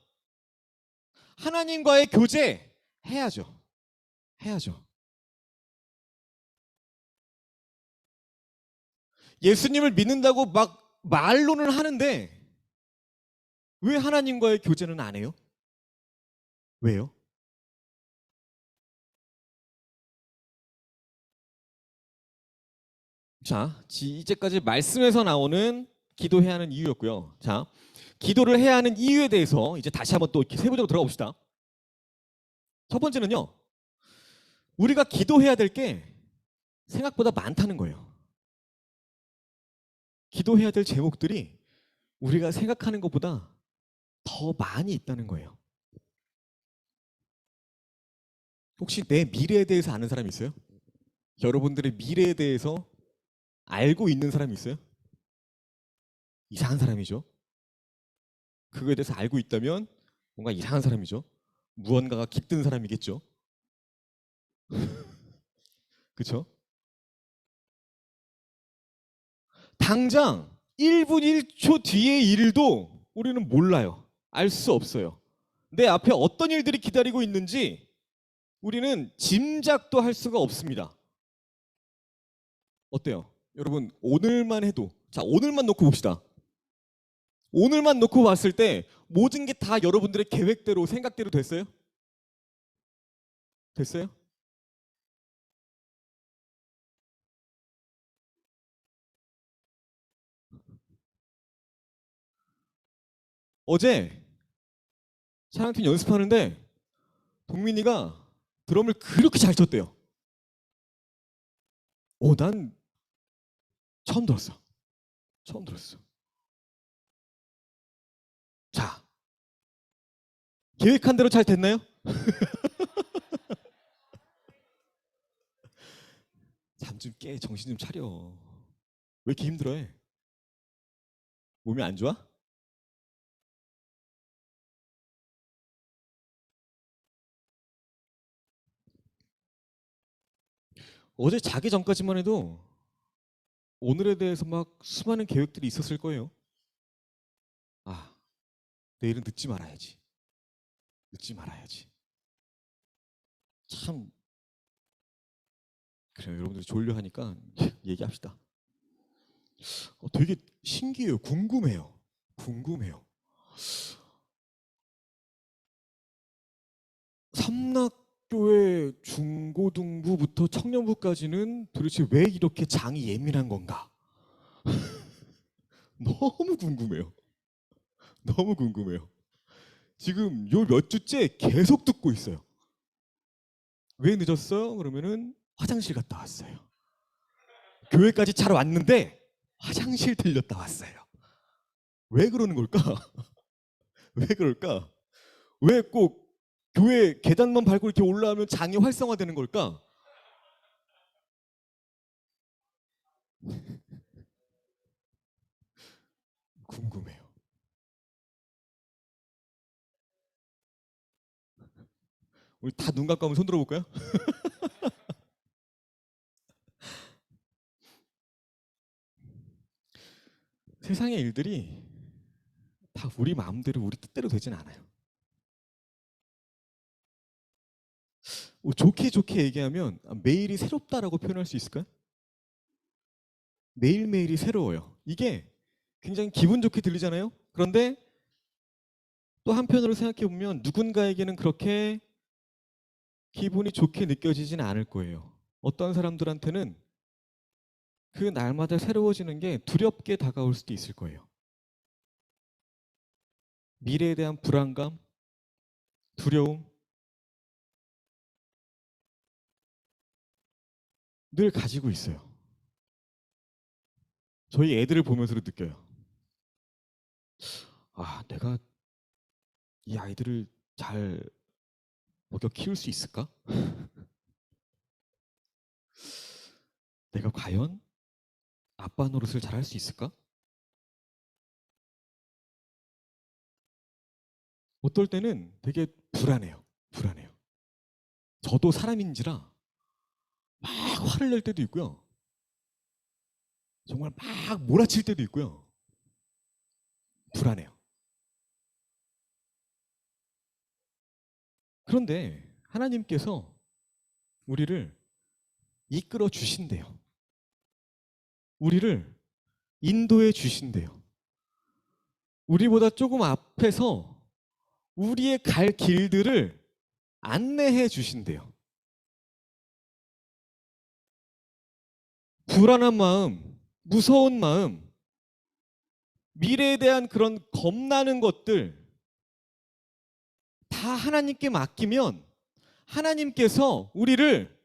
하나님과의 교제 해야죠. 해야죠. 예수님을 믿는다고 막 말로는 하는데 왜 하나님과의 교제는 안 해요? 왜요? 자, 이제까지 말씀에서 나오는 기도해야 하는 이유였고요. 자, 기도를 해야 하는 이유에 대해서 이제 다시 한번 또 세부적으로 들어가 봅시다. 첫 번째는요, 우리가 기도해야 될 게 생각보다 많다는 거예요. 기도해야 될 제목들이 우리가 생각하는 것보다 더 많이 있다는 거예요. 혹시 내 미래에 대해서 아는 사람 있어요? 여러분들의 미래에 대해서 알고 있는 사람이 있어요? 이상한 사람이죠. 그거에 대해서 알고 있다면 뭔가 이상한 사람이죠. 무언가가 깃든 사람이겠죠. 그렇죠? 당장 1분 1초 뒤의 일도 우리는 몰라요. 알 수 없어요. 내 앞에 어떤 일들이 기다리고 있는지 우리는 짐작도 할 수가 없습니다. 어때요? 여러분, 오늘만 해도, 자, 오늘만 놓고 봅시다. 오늘만 놓고 봤을 때 모든 게 다 여러분들의 계획대로, 생각대로 됐어요? 됐어요? 어제 사랑팀 연습하는데 동민이가 드럼을 그렇게 잘 쳤대요. 난 처음 들었어. 처음 들었어. 자, 계획한 대로 잘 됐나요? 잠 좀 깨, 정신 좀 차려. 왜 이렇게 힘들어해? 몸이 안 좋아? 어제 자기 전까지만 해도 오늘에 대해서 막 수많은 계획들이 있었을 거예요. 아, 내일은 늦지 말아야지. 늦지 말아야지. 참 그래요. 여러분들 졸려하니까 얘기합시다. 되게 신기해요. 궁금해요. 궁금해요. 삼락교회 중고등부부터 청년부까지는 도대체 왜 이렇게 장이 예민한 건가? 너무 궁금해요. 너무 궁금해요. 지금 요 몇 주째 계속 듣고 있어요. 왜 늦었어요? 그러면은 화장실 갔다 왔어요. 교회까지 차로 왔는데 화장실 들렸다 왔어요. 왜 그러는 걸까? 왜 그럴까? 왜 꼭 교회 계단만 밟고 이렇게 올라오면 장이 활성화되는 걸까? 궁금해요. 우리 다 눈 감고 한번 손 들어볼까요? 세상의 일들이 다 우리 마음대로 우리 뜻대로 되진 않아요. 좋게 좋게 얘기하면 매일이 새롭다라고 표현할 수 있을까요? 매일매일이 새로워요. 이게 굉장히 기분 좋게 들리잖아요. 그런데 또 한편으로 생각해 보면 누군가에게는 그렇게 기분이 좋게 느껴지진 않을 거예요. 어떤 사람들한테는 그 날마다 새로워지는 게 두렵게 다가올 수도 있을 거예요. 미래에 대한 불안감, 두려움 늘 가지고 있어요. 저희 애들을 보면서도 느껴요. 아, 내가 이 아이들을 잘 먹여 키울 수 있을까? 내가 과연 아빠 노릇을 잘 할 수 있을까? 어떨 때는 되게 불안해요. 불안해요. 저도 사람인지라 막 화를 낼 때도 있고요. 정말 막 몰아칠 때도 있고요. 불안해요. 그런데 하나님께서 우리를 이끌어 주신대요. 우리를 인도해 주신대요. 우리보다 조금 앞에서 우리의 갈 길들을 안내해 주신대요. 불안한 마음, 무서운 마음, 미래에 대한 그런 겁나는 것들 다 하나님께 맡기면 하나님께서 우리를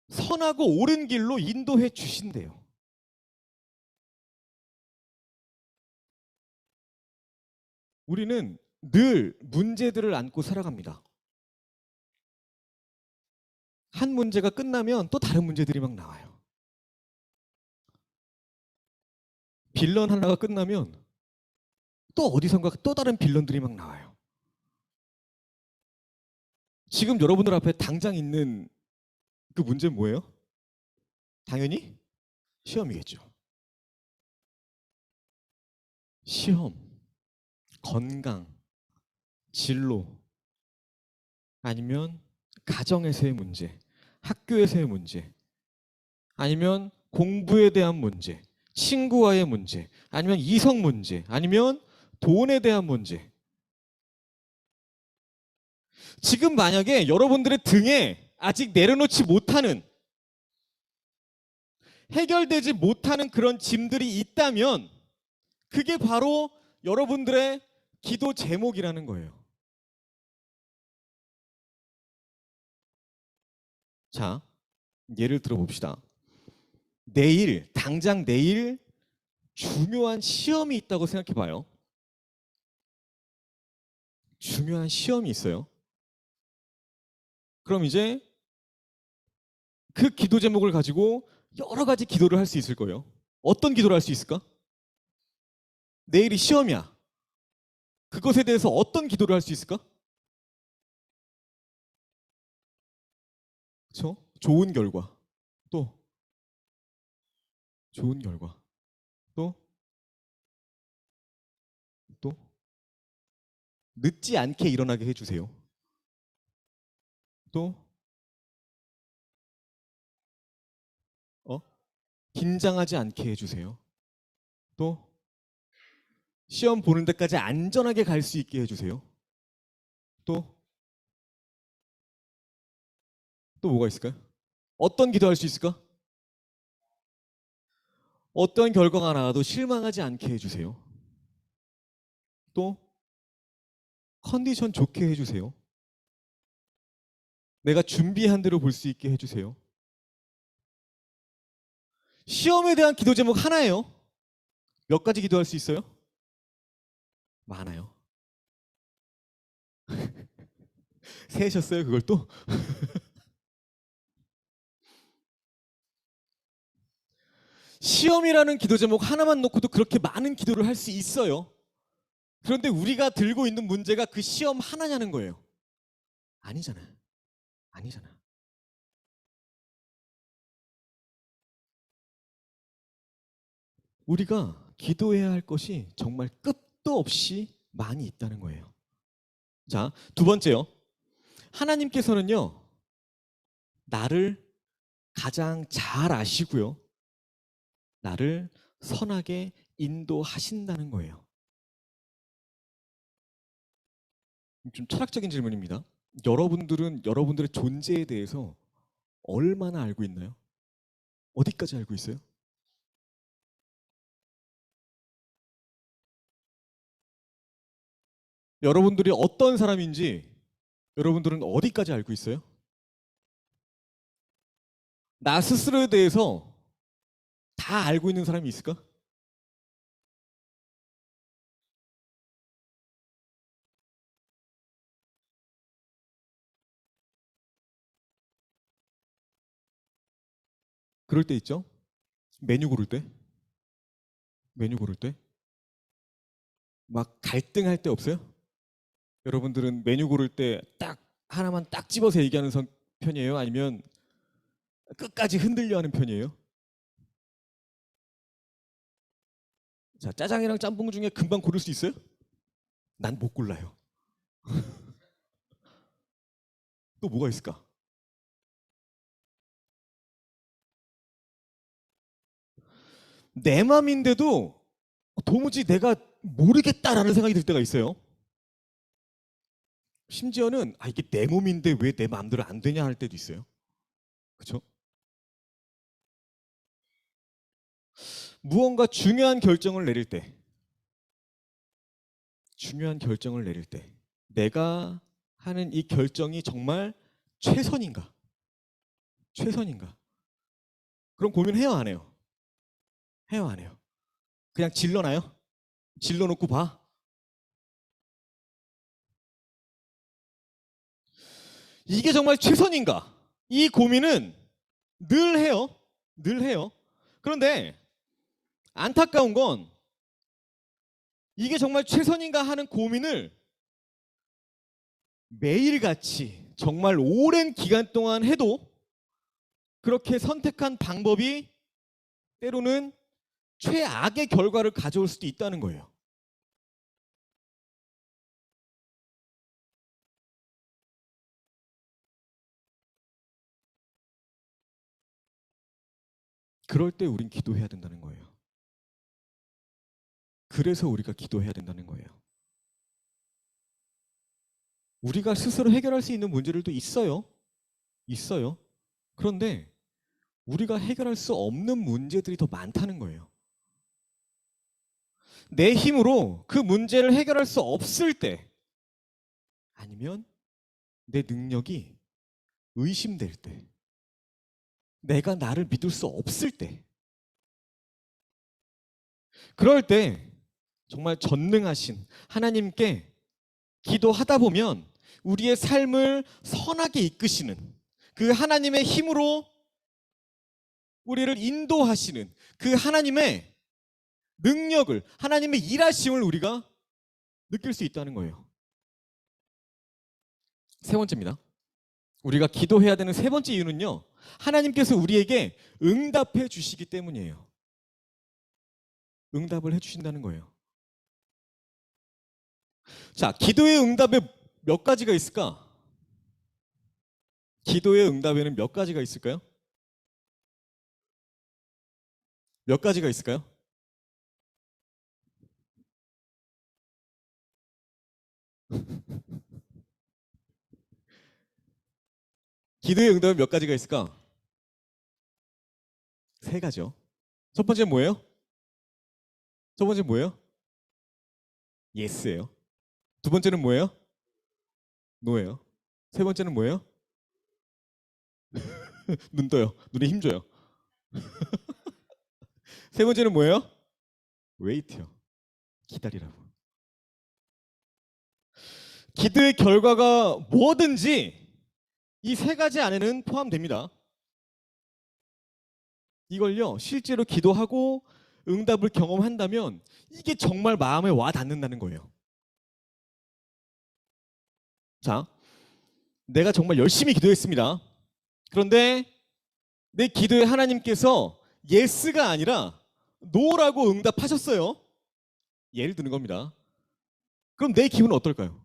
선하고 옳은 길로 인도해 주신대요. 우리는 늘 문제들을 안고 살아갑니다. 한 문제가 끝나면 또 다른 문제들이 막 나와요. 빌런 하나가 끝나면 또 어디선가 또 다른 빌런들이 막 나와요. 지금 여러분들 앞에 당장 있는 그 문제는 뭐예요? 당연히 시험이겠죠. 시험, 건강, 진로, 아니면 가정에서의 문제, 학교에서의 문제, 아니면 공부에 대한 문제, 친구와의 문제, 아니면 이성 문제, 아니면 돈에 대한 문제. 지금 만약에 여러분들의 등에 아직 내려놓지 못하는, 해결되지 못하는 그런 짐들이 있다면 그게 바로 여러분들의 기도 제목이라는 거예요. 자, 예를 들어 봅시다. 내일, 당장 내일 중요한 시험이 있다고 생각해 봐요. 중요한 시험이 있어요. 그럼 이제 그 기도 제목을 가지고 여러 가지 기도를 할 수 있을 거예요. 어떤 기도를 할 수 있을까? 내일이 시험이야. 그것에 대해서 어떤 기도를 할 수 있을까? 그렇죠? 좋은 결과. 또 좋은 결과. 또 늦지 않게 일어나게 해주세요. 또 긴장하지 않게 해주세요. 또 시험 보는 데까지 안전하게 갈 수 있게 해주세요. 또 뭐가 있을까요? 어떤 기도할 수 있을까? 어떤 결과가 나와도 실망하지 않게 해주세요. 또 컨디션 좋게 해주세요. 내가 준비한 대로 볼 수 있게 해주세요. 시험에 대한 기도 제목 하나예요. 몇 가지 기도할 수 있어요? 많아요. 세셨어요 그걸 또? 시험이라는 기도 제목 하나만 놓고도 그렇게 많은 기도를 할 수 있어요. 그런데 우리가 들고 있는 문제가 그 시험 하나냐는 거예요. 아니잖아. 아니잖아. 우리가 기도해야 할 것이 정말 끝도 없이 많이 있다는 거예요. 자, 두 번째요. 하나님께서는요, 나를 가장 잘 아시고요, 나를 선하게 인도하신다는 거예요. 좀 철학적인 질문입니다. 여러분들은 여러분들의 존재에 대해서 얼마나 알고 있나요? 어디까지 알고 있어요? 여러분들이 어떤 사람인지 여러분들은 어디까지 알고 있어요? 나 스스로에 대해서 다 알고 있는 사람이 있을까? 그럴 때 있죠? 메뉴 고를 때? 메뉴 고를 때? 막 갈등할 때 없어요? 여러분들은 메뉴 고를 때 딱 하나만 딱 집어서 얘기하는 편이에요? 아니면 끝까지 흔들려 하는 편이에요? 자, 짜장이랑 짬뽕 중에 금방 고를 수 있어요? 난 못 골라요. 또 뭐가 있을까? 내 맘인데도 도무지 내가 모르겠다라는 생각이 들 때가 있어요. 심지어는 이게 내 몸인데 왜 내 마음대로 안 되냐 할 때도 있어요. 그렇죠? 무언가 중요한 결정을 내릴 때, 내가 하는 이 결정이 정말 최선인가? 그럼 고민해요, 안 해요? 해요, 안 해요? 그냥 질러놔요? 질러놓고 봐? 이게 정말 최선인가? 이 고민은 늘 해요. 그런데 안타까운 건 이게 정말 최선인가 하는 고민을 매일같이 정말 오랜 기간 동안 해도 그렇게 선택한 방법이 때로는 최악의 결과를 가져올 수도 있다는 거예요. 그럴 때 우린 기도해야 된다는 거예요. 그래서 우리가 기도해야 된다는 거예요. 우리가 스스로 해결할 수 있는 문제들도 있어요. 그런데 우리가 해결할 수 없는 문제들이 더 많다는 거예요. 내 힘으로 그 문제를 해결할 수 없을 때, 아니면 내 능력이 의심될 때, 내가 나를 믿을 수 없을 때, 그럴 때 정말 전능하신 하나님께 기도하다 보면 우리의 삶을 선하게 이끄시는 그 하나님의 힘으로 우리를 인도하시는 그 하나님의 능력을, 하나님의 일하심을 우리가 느낄 수 있다는 거예요. 세 번째입니다. 우리가 기도해야 되는 세 번째 이유는요, 하나님께서 우리에게 응답해 주시기 때문이에요. 응답을 해 주신다는 거예요. 자, 기도의 응답에 몇 가지가 있을까? 기도의 응답에는 몇 가지가 있을까요? 몇 가지가 있을까요? 기도의 응답은 몇 가지가 있을까? 세 가지요. 첫 번째 뭐예요? 첫 번째 뭐예요? 예스예요. 두 번째는 뭐예요? 노예요. 세 번째는 뭐예요? 눈 떠요. 눈에 힘 줘요. 세 번째는 뭐예요? 웨이트요. 기다리라고. 기도의 결과가 뭐든지 이 세 가지 안에는 포함됩니다. 이걸요, 실제로 기도하고 응답을 경험한다면 이게 정말 마음에 와 닿는다는 거예요. 자, 내가 정말 열심히 기도했습니다. 그런데 내 기도에 하나님께서 예스가 아니라 노라고 응답하셨어요. 예를 드는 겁니다. 그럼 내 기분은 어떨까요?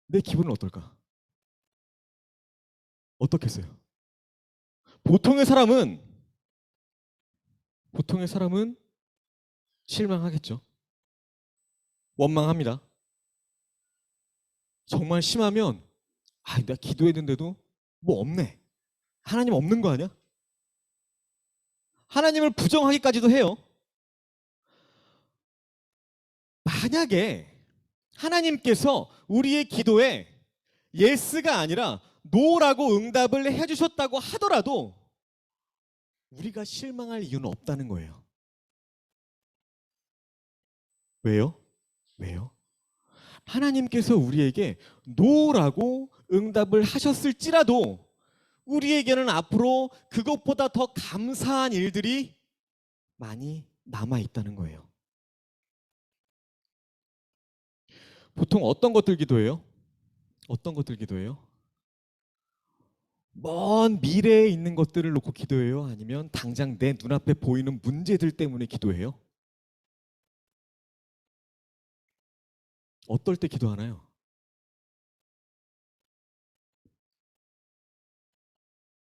내 기분은 어떨까? 어떻겠어요? 보통의 사람은 실망하겠죠. 원망합니다. 정말 심하면 내가 기도했는데도 뭐 없네. 하나님 없는 거 아니야? 하나님을 부정하기까지도 해요. 만약에 하나님께서 우리의 기도에 예스가 아니라 노라고 응답을 해주셨다고 하더라도 우리가 실망할 이유는 없다는 거예요. 왜요? 왜요? 하나님께서 우리에게 노라고 응답을 하셨을지라도 우리에게는 앞으로 그것보다 더 감사한 일들이 많이 남아 있다는 거예요. 보통 어떤 것들 기도해요? 어떤 것들 기도해요? 먼 미래에 있는 것들을 놓고 기도해요? 아니면 당장 내 눈앞에 보이는 문제들 때문에 기도해요? 어떨 때 기도하나요?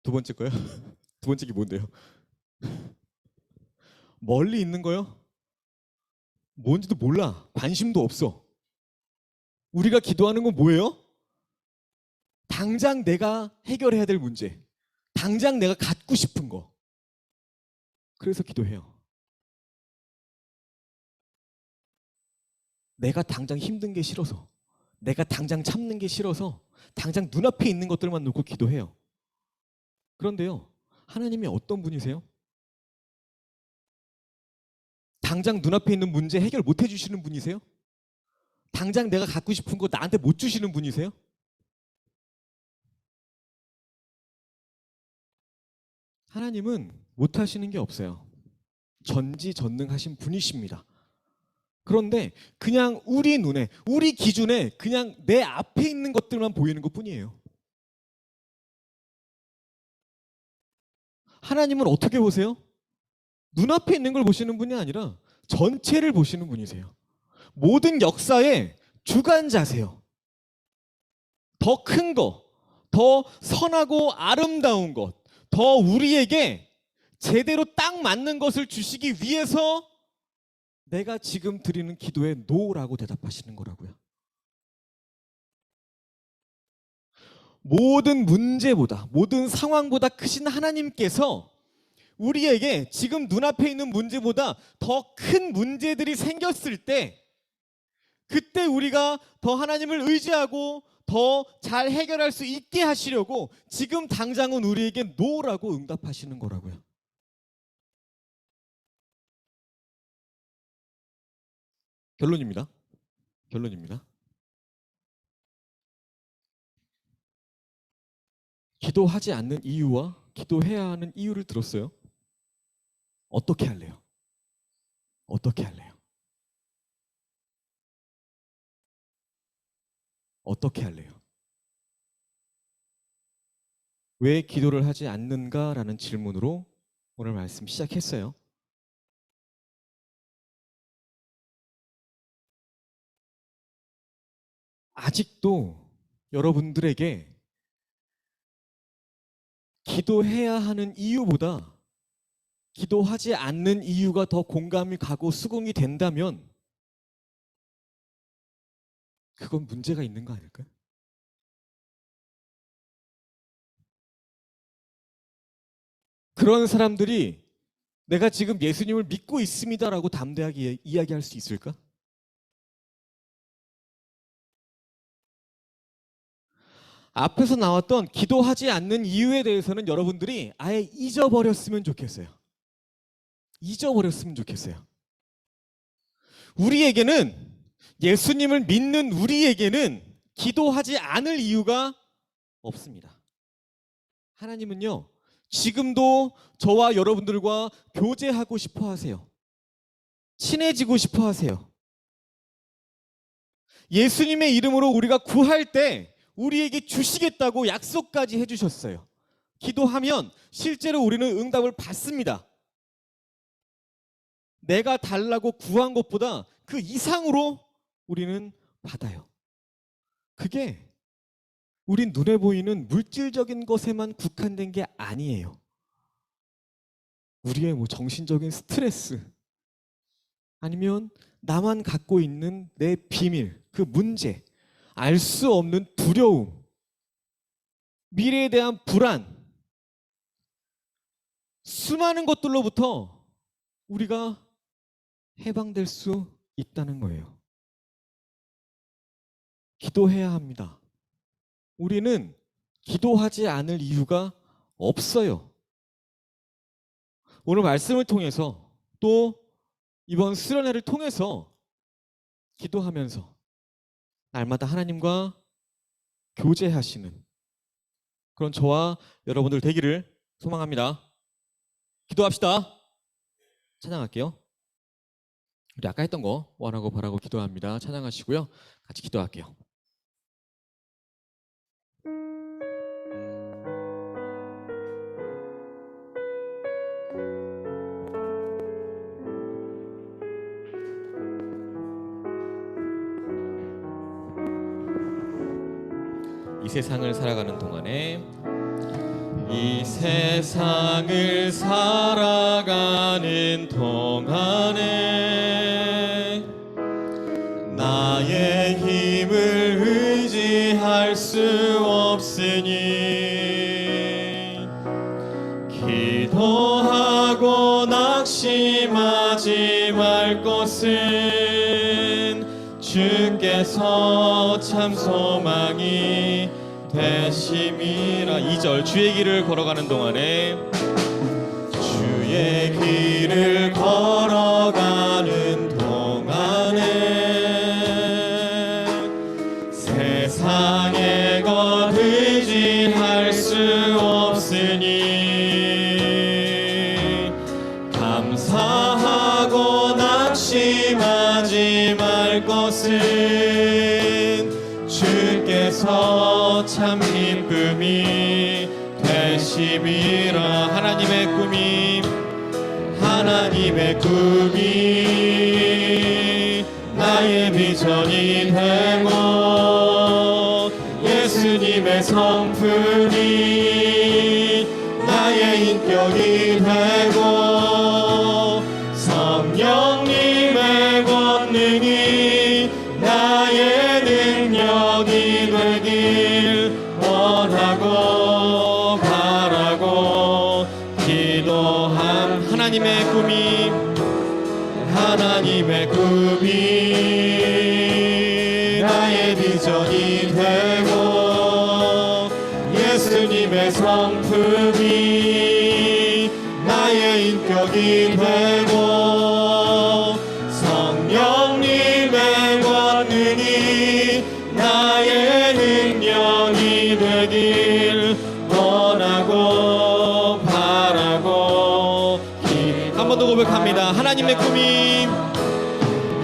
두 번째 거요? 두 번째 게 뭔데요? 멀리 있는 거요? 뭔지도 몰라. 관심도 없어. 우리가 기도하는 건 뭐예요? 당장 내가 해결해야 될 문제. 당장 내가 갖고 싶은 거. 그래서 기도해요. 내가 당장 힘든 게 싫어서, 내가 당장 참는 게 싫어서 당장 눈앞에 있는 것들만 놓고 기도해요. 그런데요, 하나님이 어떤 분이세요? 당장 눈앞에 있는 문제 해결 못 해주시는 분이세요? 당장 내가 갖고 싶은 거 나한테 못 주시는 분이세요? 하나님은 못 하시는 게 없어요. 전지전능하신 분이십니다. 그런데 그냥 우리 눈에, 우리 기준에 그냥 내 앞에 있는 것들만 보이는 것뿐이에요. 하나님은 어떻게 보세요? 눈앞에 있는 걸 보시는 분이 아니라 전체를 보시는 분이세요. 모든 역사의 주관자세요. 더 큰 것, 더 선하고 아름다운 것, 더 우리에게 제대로 딱 맞는 것을 주시기 위해서 내가 지금 드리는 기도에 노라고 대답하시는 거라고요. 모든 문제보다, 모든 상황보다 크신 하나님께서 우리에게 지금 눈앞에 있는 문제보다 더 큰 문제들이 생겼을 때 그때 우리가 더 하나님을 의지하고 더 잘 해결할 수 있게 하시려고 지금 당장은 우리에게 노라고 응답하시는 거라고요. 결론입니다. 결론입니다. 기도하지 않는 이유와 기도해야 하는 이유를 들었어요. 어떻게 할래요? 어떻게 할래요? 어떻게 할래요? 왜 기도를 하지 않는가라는 질문으로 오늘 말씀 시작했어요. 아직도 여러분들에게 기도해야 하는 이유보다 기도하지 않는 이유가 더 공감이 가고 수긍이 된다면 그건 문제가 있는 거 아닐까요? 그런 사람들이 내가 지금 예수님을 믿고 있습니다라고 담대하게 이야기할 수 있을까? 앞에서 나왔던 기도하지 않는 이유에 대해서는 여러분들이 아예 잊어버렸으면 좋겠어요. 잊어버렸으면 좋겠어요. 우리에게는, 예수님을 믿는 우리에게는 기도하지 않을 이유가 없습니다. 하나님은요, 지금도 저와 여러분들과 교제하고 싶어 하세요. 친해지고 싶어 하세요. 예수님의 이름으로 우리가 구할 때 우리에게 주시겠다고 약속까지 해주셨어요. 기도하면 실제로 우리는 응답을 받습니다. 내가 달라고 구한 것보다 그 이상으로 우리는 받아요. 그게 우리 눈에 보이는 물질적인 것에만 국한된 게 아니에요. 우리의 정신적인 스트레스, 아니면 나만 갖고 있는 내 비밀, 그 문제, 알 수 없는 두려움, 미래에 대한 불안, 수많은 것들로부터 우리가 해방될 수 있다는 거예요. 기도해야 합니다. 우리는 기도하지 않을 이유가 없어요. 오늘 말씀을 통해서 또 이번 수련회를 통해서 기도하면서 날마다 하나님과 교제하시는 그런 저와 여러분들 되기를 소망합니다. 기도합시다. 찬양할게요. 우리 아까 했던 거 원하고 바라고 기도합니다. 찬양하시고요. 같이 기도할게요. 이 세상을 살아가는 동안에, 이 세상을 살아가는 동안에 나의 힘을 의지할 수 없으니 기도하고 낙심하지 말 것은 주께서 참 소망이 되심이라. 2절, 주의 길을 걸어가는 동안에, 주의 길을 걸어가는 동안에 세상의 것 의지할 수 없으니 감사하고 낙심하지 말 것은 주께서 참 기쁨이 되심이라. 하나님의 꿈이, 하나님의 꿈이 나의 비전이 되고 예수님의 성품이 나의 인격이 되고 성령님의 권능이 나의 능력이 되길 원하고 바라고 기도한 하나님의 꿈이, 하나님의 꿈이 나의 비전이 되고 예수님의 성품이 나의 인격이 되고 성령님의 권능이 나의 능력이 되길 원하고 바라고. 한 번 더 고백합니다. 하나님의 꿈이,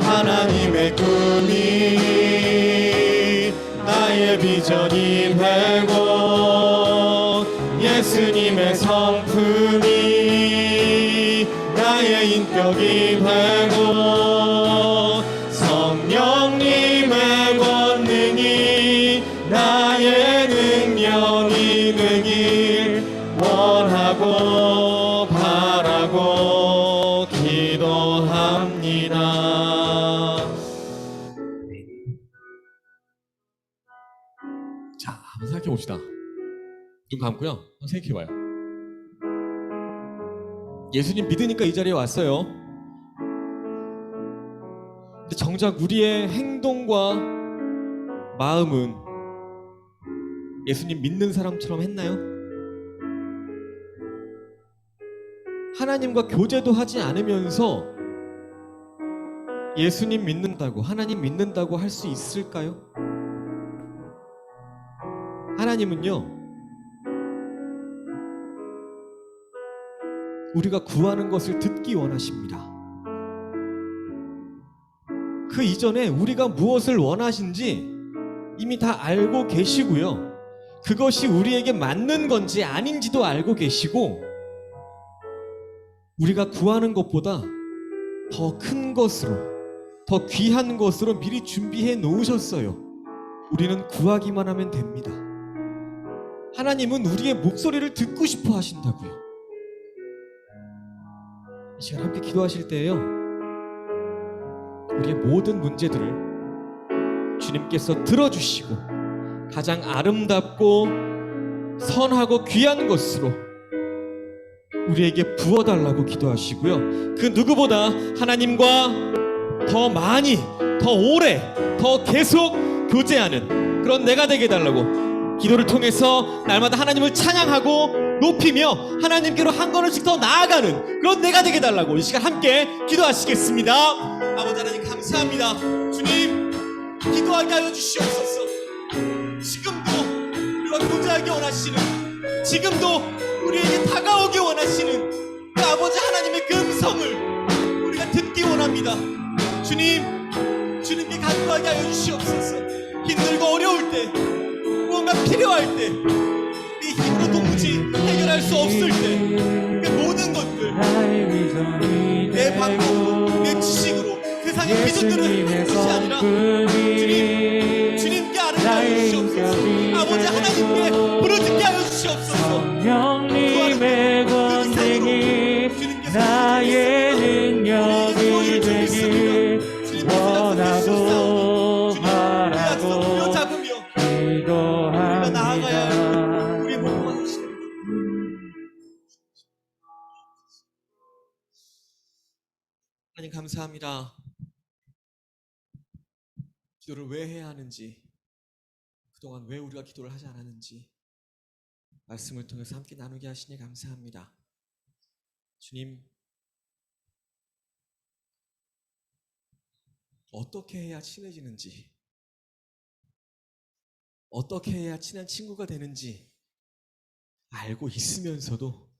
하나님의 꿈이 나의 비전이 되고 예수님의 성품이 나의 인격이 되고 성령님의 권능이 나의 능력이 되길 원하고 자, 한번 생각해 봅시다. 눈 감고요. 한번 생각해 봐요. 예수님 믿으니까 이 자리에 왔어요. 근데 정작 우리의 행동과 마음은 예수님 믿는 사람처럼 했나요? 하나님과 교제도 하지 않으면서 예수님 믿는다고, 하나님 믿는다고 할 수 있을까요? 하나님은요, 우리가 구하는 것을 듣기 원하십니다. 그 이전에 우리가 무엇을 원하신지 이미 다 알고 계시고요. 그것이 우리에게 맞는 건지 아닌지도 알고 계시고, 우리가 구하는 것보다 더 큰 것으로, 더 귀한 것으로 미리 준비해 놓으셨어요. 우리는 구하기만 하면 됩니다. 하나님은 우리의 목소리를 듣고 싶어 하신다고요. 이 시간 함께 기도하실 때에요, 우리의 모든 문제들을 주님께서 들어주시고 가장 아름답고 선하고 귀한 것으로 우리에게 부어달라고 기도하시고요. 그 누구보다 하나님과 더 많이, 더 오래, 더 계속 교제하는 그런 내가 되게 해달라고, 기도를 통해서 날마다 하나님을 찬양하고 높이며 하나님께로 한 걸음씩 더 나아가는 그런 내가 되게 해달라고 이 시간 함께 기도하시겠습니다. 아버지 하나님 감사합니다. 주님, 기도하게 하여 주시옵소서. 지금도 우리와 교제하기 원하시는, 지금도 우리에게 다가오기 원하시는 그 아버지 하나님의 그 음성을 우리가 듣기 원합니다. 주님, 주님께 간구하게 하여 주시옵소서. 힘들고 어려울 때, 무언가 필요할 때, 네 힘으로 도무지 해결할 수 없을 때, 그 모든 것들 내 방법으로, 내 지식으로, 세상의 기준들을 하는 것이 아니라 주님께 아뢰게 주시옵소서. 아버지 하나님께 부르짖게 하여 주시옵소서. 성령님의 권능이 나의 능력이 되길 원하고 바라고 기도합니다. 우리의 모든 것을 하나님 감사합니다. 기도를 왜 해야 하는지, 그동안 왜 우리가 기도를 하지 않았는지 말씀을 통해서 함께 나누게 하시니 감사합니다. 주님, 어떻게 해야 친해지는지, 어떻게 해야 친한 친구가 되는지 알고 있으면서도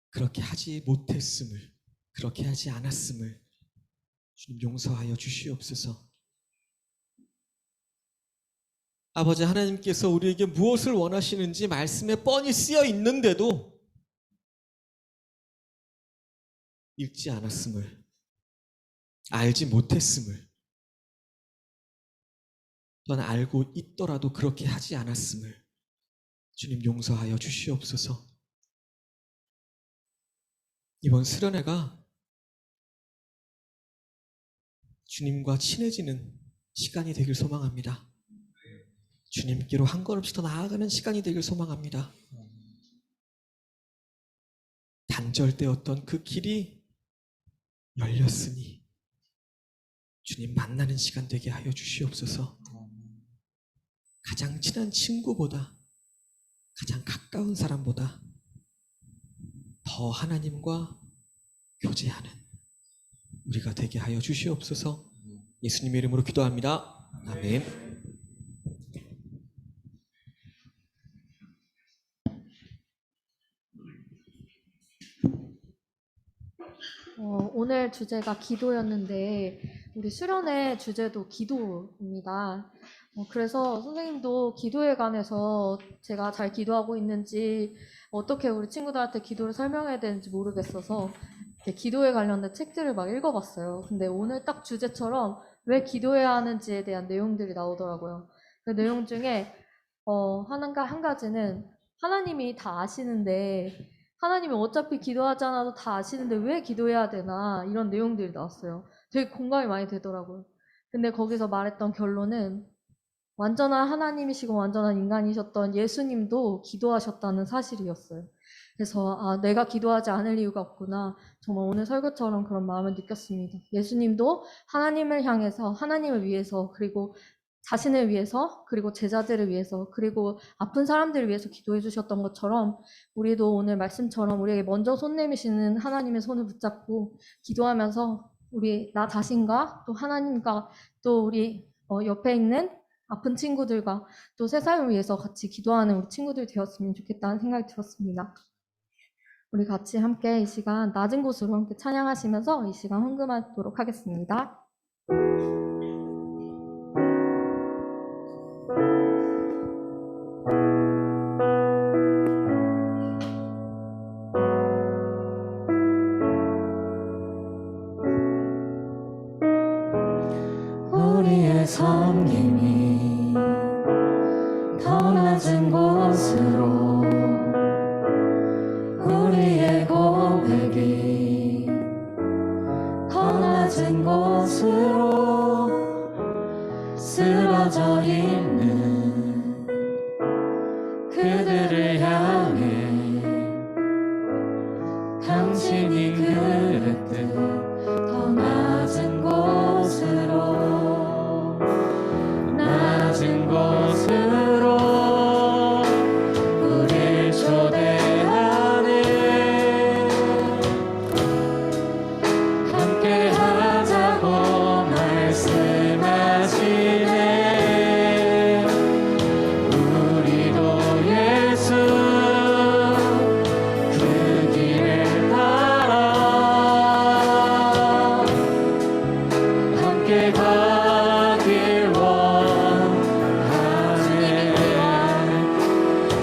그렇게 하지 못했음을, 그렇게 하지 않았음을 주님 용서하여 주시옵소서. 아버지 하나님께서 우리에게 무엇을 원하시는지 말씀에 뻔히 쓰여 있는데도 읽지 않았음을, 알지 못했음을, 또는 알고 있더라도 그렇게 하지 않았음을 주님 용서하여 주시옵소서. 이번 수련회가 주님과 친해지는 시간이 되길 소망합니다. 주님께로 한 걸음씩 더 나아가는 시간이 되길 소망합니다. 단절되었던 그 길이 열렸으니 주님 만나는 시간 되게 하여 주시옵소서. 가장 친한 친구보다, 가장 가까운 사람보다 더 하나님과 교제하는 우리가 되게 하여 주시옵소서. 예수님의 이름으로 기도합니다. 아멘. 오늘 주제가 기도였는데 우리 수련회 주제도 기도입니다. 그래서 선생님도 기도에 관해서 제가 잘 기도하고 있는지 어떻게 우리 친구들한테 기도를 설명해야 되는지 모르겠어서 이렇게 기도에 관련된 책들을 막 읽어봤어요. 근데 오늘 딱 주제처럼 왜 기도해야 하는지에 대한 내용들이 나오더라고요. 그 내용 중에 한 가지는 하나님이 다 아시는데, 하나님이 어차피 기도하지 않아도 다 아시는데 왜 기도해야 되나, 이런 내용들이 나왔어요. 되게 공감이 많이 되더라고요. 근데 거기서 말했던 결론은 완전한 하나님이시고 완전한 인간이셨던 예수님도 기도하셨다는 사실이었어요. 그래서 내가 기도하지 않을 이유가 없구나. 정말 오늘 설교처럼 그런 마음을 느꼈습니다. 예수님도 하나님을 향해서, 하나님을 위해서, 그리고 자신을 위해서, 그리고 제자들을 위해서, 그리고 아픈 사람들을 위해서 기도해 주셨던 것처럼 우리도 오늘 말씀처럼 우리에게 먼저 손 내미시는 하나님의 손을 붙잡고 기도하면서 나 자신과 또 하나님과 또 우리 옆에 있는 아픈 친구들과 또 세상을 위해서 같이 기도하는 우리 친구들 되었으면 좋겠다는 생각이 들었습니다. 우리 같이 함께 이 시간 낮은 곳으로 함께 찬양하시면서 이 시간 헌금하도록 하겠습니다. 우리의 섬김이 더 낮은 곳으로 우리의 고백이 더 낮은 곳으로 쓰러져 있는 그들을 향해 당신이 그랬듯 더 낮은 곳으로 낮은 곳으로 우릴 초대하네 함께 하자고 말씀하시네 우리도 예수 그 길을 따라 함께 가길 원하네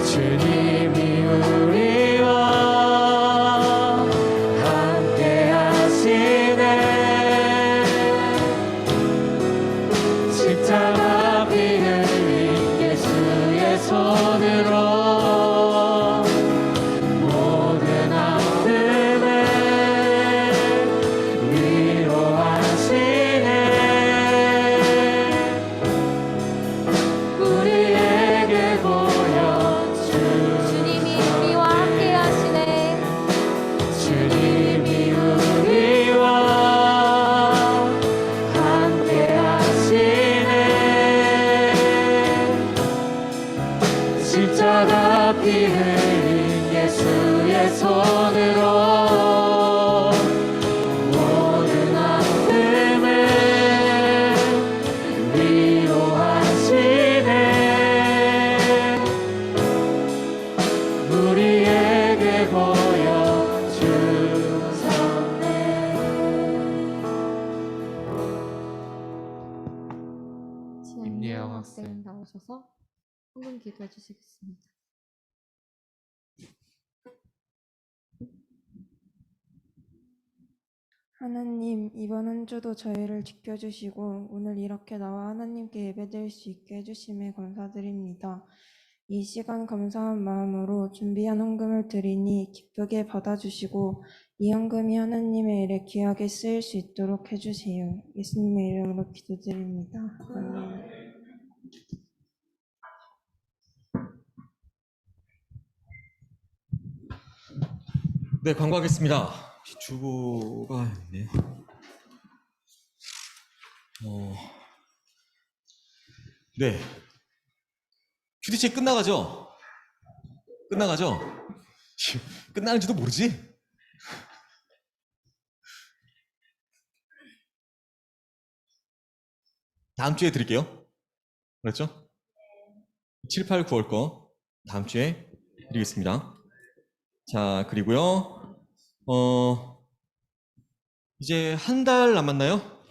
주님이 우리와 함께 하시네 십자가 피 흘린 예수의 손으로 모든 아픔을 위로하시네 우리에게 보여준 주님이 우리와 함께 하시네. 주님이 우리와 함께 하시네 십자가 피 흘린 예수의 손으로 모든 아픔을 위로하시네 우리에게 보여주셨네 지혜님 임예영 학생 학생. 나오셔서 헌금 기도해 주시겠습니다. 하나님, 이번 한 주도 저희를 지켜주시고 오늘 이렇게 나와 하나님께 예배드릴 수 있게 해주심에 감사드립니다. 이 시간 감사한 마음으로 준비한 헌금을 드리니 기쁘게 받아주시고 이 헌금이 하나님의 일에 귀하게 쓰일 수 있도록 해주세요. 예수님의 이름으로 기도드립니다. 아멘. 네, 광고하겠습니다. 혹시 주보가 있네. 네. 큐티체 끝나가죠? 끝나가죠? 끝나는지도 모르지? 다음 주에 드릴게요. 그렇죠? 7, 8, 9월 거 다음 주에 드리겠습니다. 자, 그리고요. 이제 한 달 남았나요?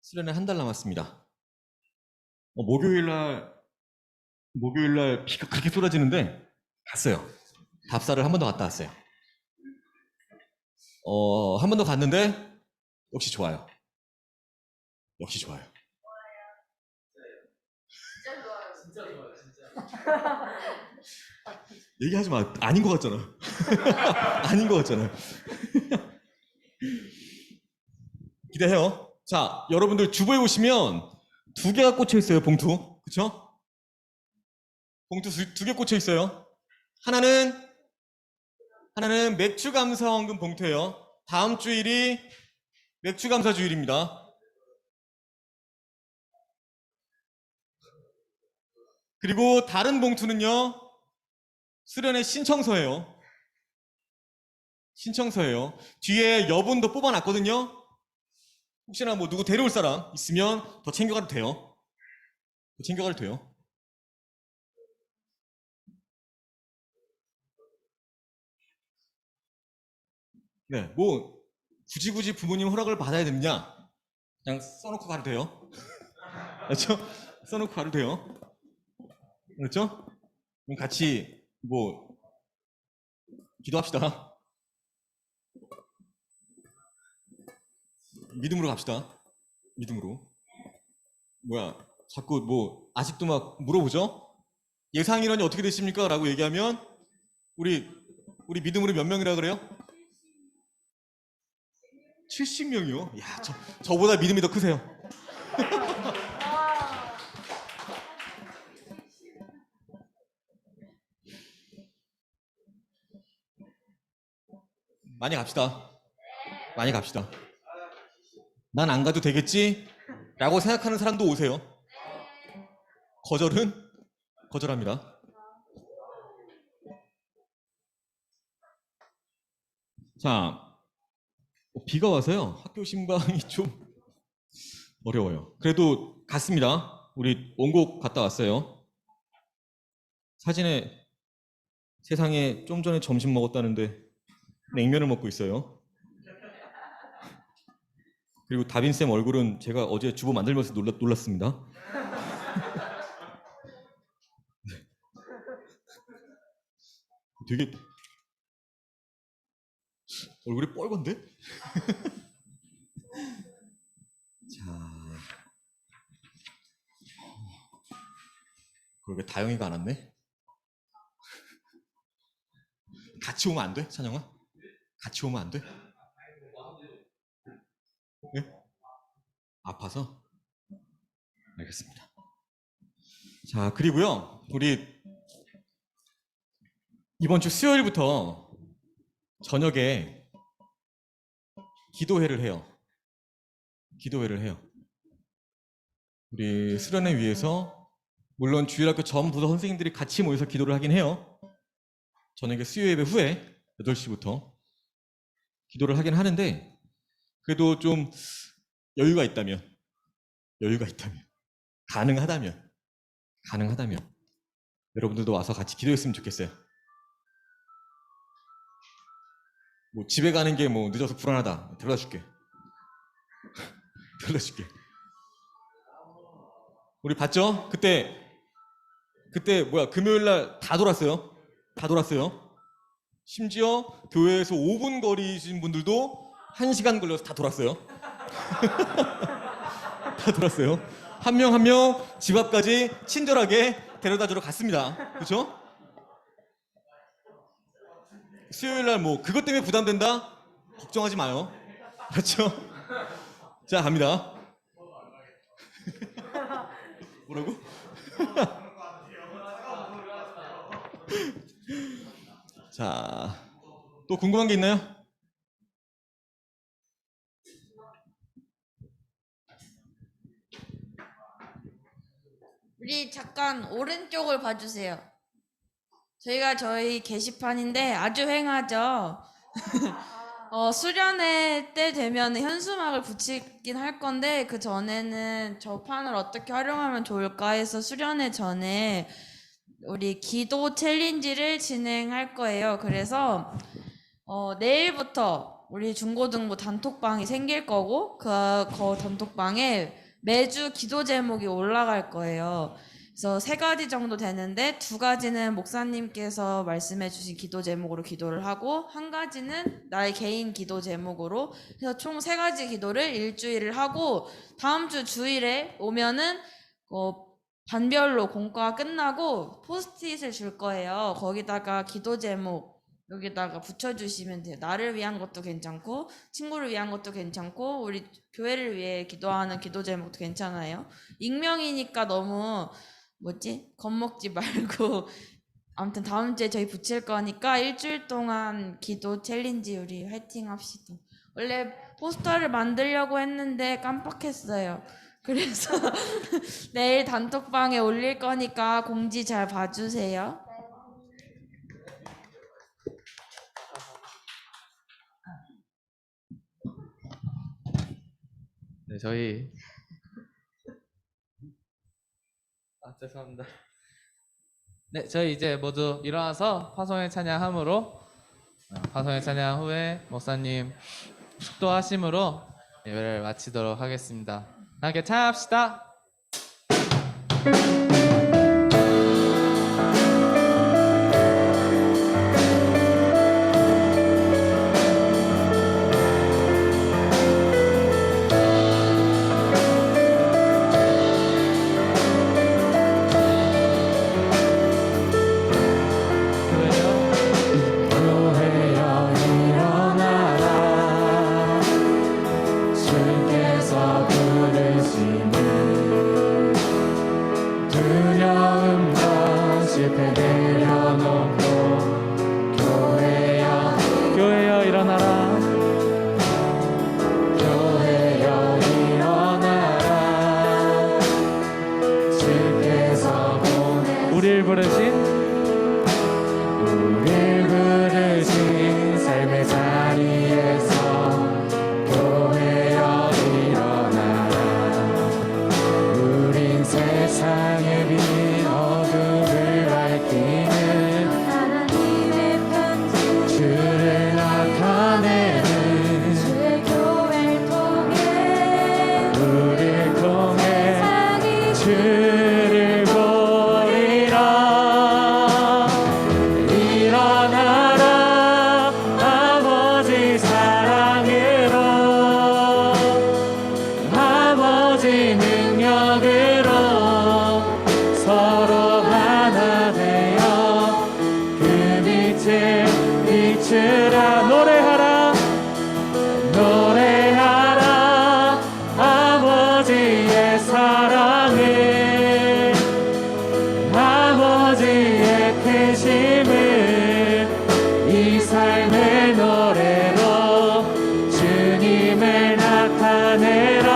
수련회 한 달 남았습니다. 목요일날 비가 그렇게 쏟아지는데 갔어요. 답사를 한 번 더 갔다 왔어요. 한 번 더 갔는데 역시 좋아요. 역시 좋아요. 진짜 좋아요, 진짜. 얘기하지 마. 아닌 것 같잖아. 아닌 것 같잖아. 기대해요. 자, 여러분들 주보에 보시면 두 개가 꽂혀 있어요, 봉투. 그쵸? 봉투 두 개 꽂혀 있어요. 하나는 맥주 감사 헌금 봉투예요. 다음 주일이 맥주 감사 주일입니다. 그리고 다른 봉투는요, 수련회 신청서예요. 신청서예요. 뒤에 여분도 뽑아놨거든요. 혹시나 뭐 누구 데려올 사람 있으면 더 챙겨가도 돼요. 더 챙겨가도 돼요. 네, 뭐 굳이 부모님 허락을 받아야 되느냐? 그냥 써놓고 가도 돼요. 그렇죠? 써놓고 가도 돼요. 그렇죠? 그럼 같이 뭐 기도합시다. 믿음으로 갑시다. 믿음으로. 뭐야? 자꾸 뭐 아직도 막 물어보죠? 예상 인원이 어떻게 되십니까? 라고 얘기하면 우리 믿음으로 몇 명이라 그래요? 70명이요? 야, 저보다 믿음이 더 크세요. 많이 갑시다. 많이 갑시다. 난 안 가도 되겠지? 라고 생각하는 사람도 오세요. 거절은 거절합니다. 자, 비가 와서요. 학교 신방이 좀 어려워요. 그래도 갔습니다. 우리 원곡 갔다 왔어요. 사진에 세상에 좀 전에 점심 먹었다는데 냉면을 먹고 있어요. 그리고 다빈쌤 얼굴은 제가 어제 주보 만들면서 놀랐습니다. 되게 얼굴이 뻘건데? 자, 그러게 다영이가 안 왔네? 같이 오면 안 돼? 찬영아? 같이 오면 안 돼? 네? 아파서? 알겠습니다. 자, 그리고요, 우리 이번 주 수요일부터 저녁에 기도회를 해요. 기도회를 해요. 우리 수련회 위해서 물론 주일학교 전 부서 선생님들이 같이 모여서 기도를 하긴 해요. 저녁에 수요 예배 후에 8시부터 기도를 하긴 하는데 그래도 좀 여유가 있다면 가능하다면 여러분들도 와서 같이 기도했으면 좋겠어요. 뭐 집에 가는 게 뭐 늦어서 불안하다. 데려다 줄게. 우리 봤죠? 그때 뭐야 금요일 날 다 돌았어요. 심지어 교회에서 5분 거리신 분들도 1시간 걸려서 다 돌았어요. 다 돌았어요. 한 명 한 명 집 앞까지 친절하게 데려다 주러 갔습니다. 그렇죠? 수요일 날 뭐 그것 때문에 부담된다? 걱정하지 마요. 그렇죠? 자, 갑니다. 뭐라고? 자, 또 궁금한 게 있나요? 우리 잠깐 오른쪽을 봐주세요. 저희가 저희 게시판인데 아주 횡하죠. 수련회 때 되면 현수막을 붙이긴 할 건데 그 전에는 저 판을 어떻게 활용하면 좋을까 해서 수련회 전에 우리 기도 챌린지를 진행할 거예요. 그래서 내일부터 우리 중고등부 단톡방이 생길 거고 그 단톡방에 매주 기도 제목이 올라갈 거예요. 그래서 3가지 정도 되는데 2가지는 목사님께서 말씀해 주신 기도 제목으로 기도를 하고 1가지는 나의 개인 기도 제목으로 해서 총 3가지 기도를 일주일을 하고 다음 주 주일에 오면은 반별로 공과 끝나고 포스트잇을 줄 거예요. 거기다가 기도 제목 여기다가 붙여주시면 돼요. 나를 위한 것도 괜찮고 친구를 위한 것도 괜찮고 우리 교회를 위해 기도하는 기도 제목도 괜찮아요. 익명이니까 너무 겁먹지 말고 아무튼 다음 주에 저희 붙일 거니까 일주일 동안 기도 챌린지 우리 화이팅 합시다. 원래 포스터를 만들려고 했는데 깜빡했어요. 그래서 내일 단톡방에 올릴 거니까 공지 잘 봐주세요. 네, 저희 죄송합니다. 네, 저희 이제 모두 일어나서 화성의 찬양함으로 화성의 찬양 후에 목사님 축도하심으로 예배를 마치도록 하겠습니다. 함께 찬양합시다. 교회여 일어나라 주께서 부르시는 두려움 실패 내려놓고 교회여 일어나라 교회여 일어나라 주께서 우리를 부르신 삶의 자리에서 교회여 일어나라 우린 세상의 빛 어둠을 밝히는 하나님의 편지 주를 나타내는 주의 교회를 통해 우릴 통해 세상이 주를 보리라 일어나라 아버지 사랑으로 아버지 능력으로 서로 하나 되어 그 빛을 비추라 노래하라 아버지의 사랑을 아버지의 크심을 이 삶의 노래로 주님을 나타내라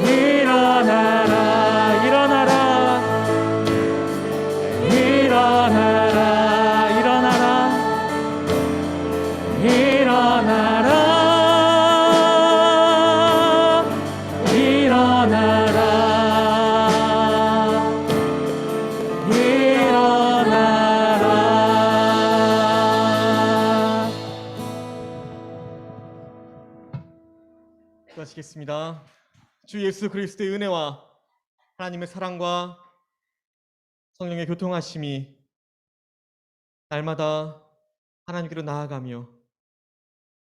일어나라 일어나라 일어나라 일어나라 일어나라 일어나라 기도하시겠습니다. 주 예수 그리스도의 은혜와 하나님의 사랑과 성령의 교통하심이 날마다 하나님께로 나아가며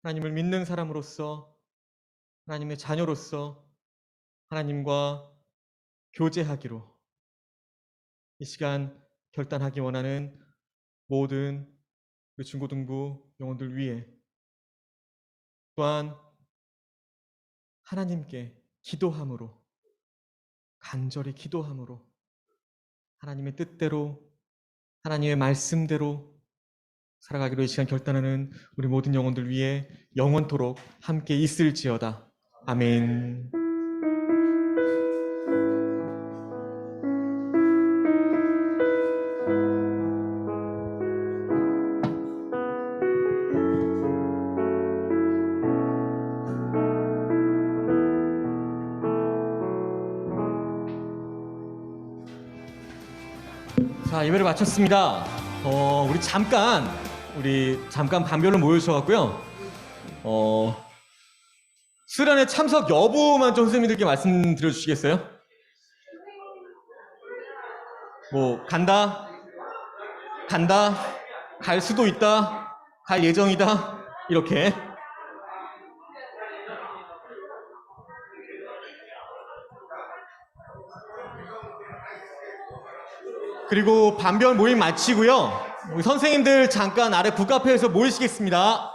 하나님을 믿는 사람으로서 하나님의 자녀로서 하나님과 교제하기로 이 시간 결단하기 원하는 모든 우리 중고등부 영혼들 위해 또한 하나님께 기도함으로 간절히 기도함으로 하나님의 뜻대로 하나님의 말씀대로 살아가기로 이 시간 결단하는 우리 모든 영혼들 위해 영원토록 함께 있을지어다. 아멘. 자, 예배를 마쳤습니다. 우리 잠깐 반별로 모여주셔갖고요. 수련회 참석 여부만 좀 선생님들께 말씀드려 주시겠어요? 뭐 간다, 갈 수도 있다, 갈 예정이다 이렇게. 그리고 반별 모임 마치고요. 우리 선생님들 잠깐 아래 북카페에서 모이시겠습니다.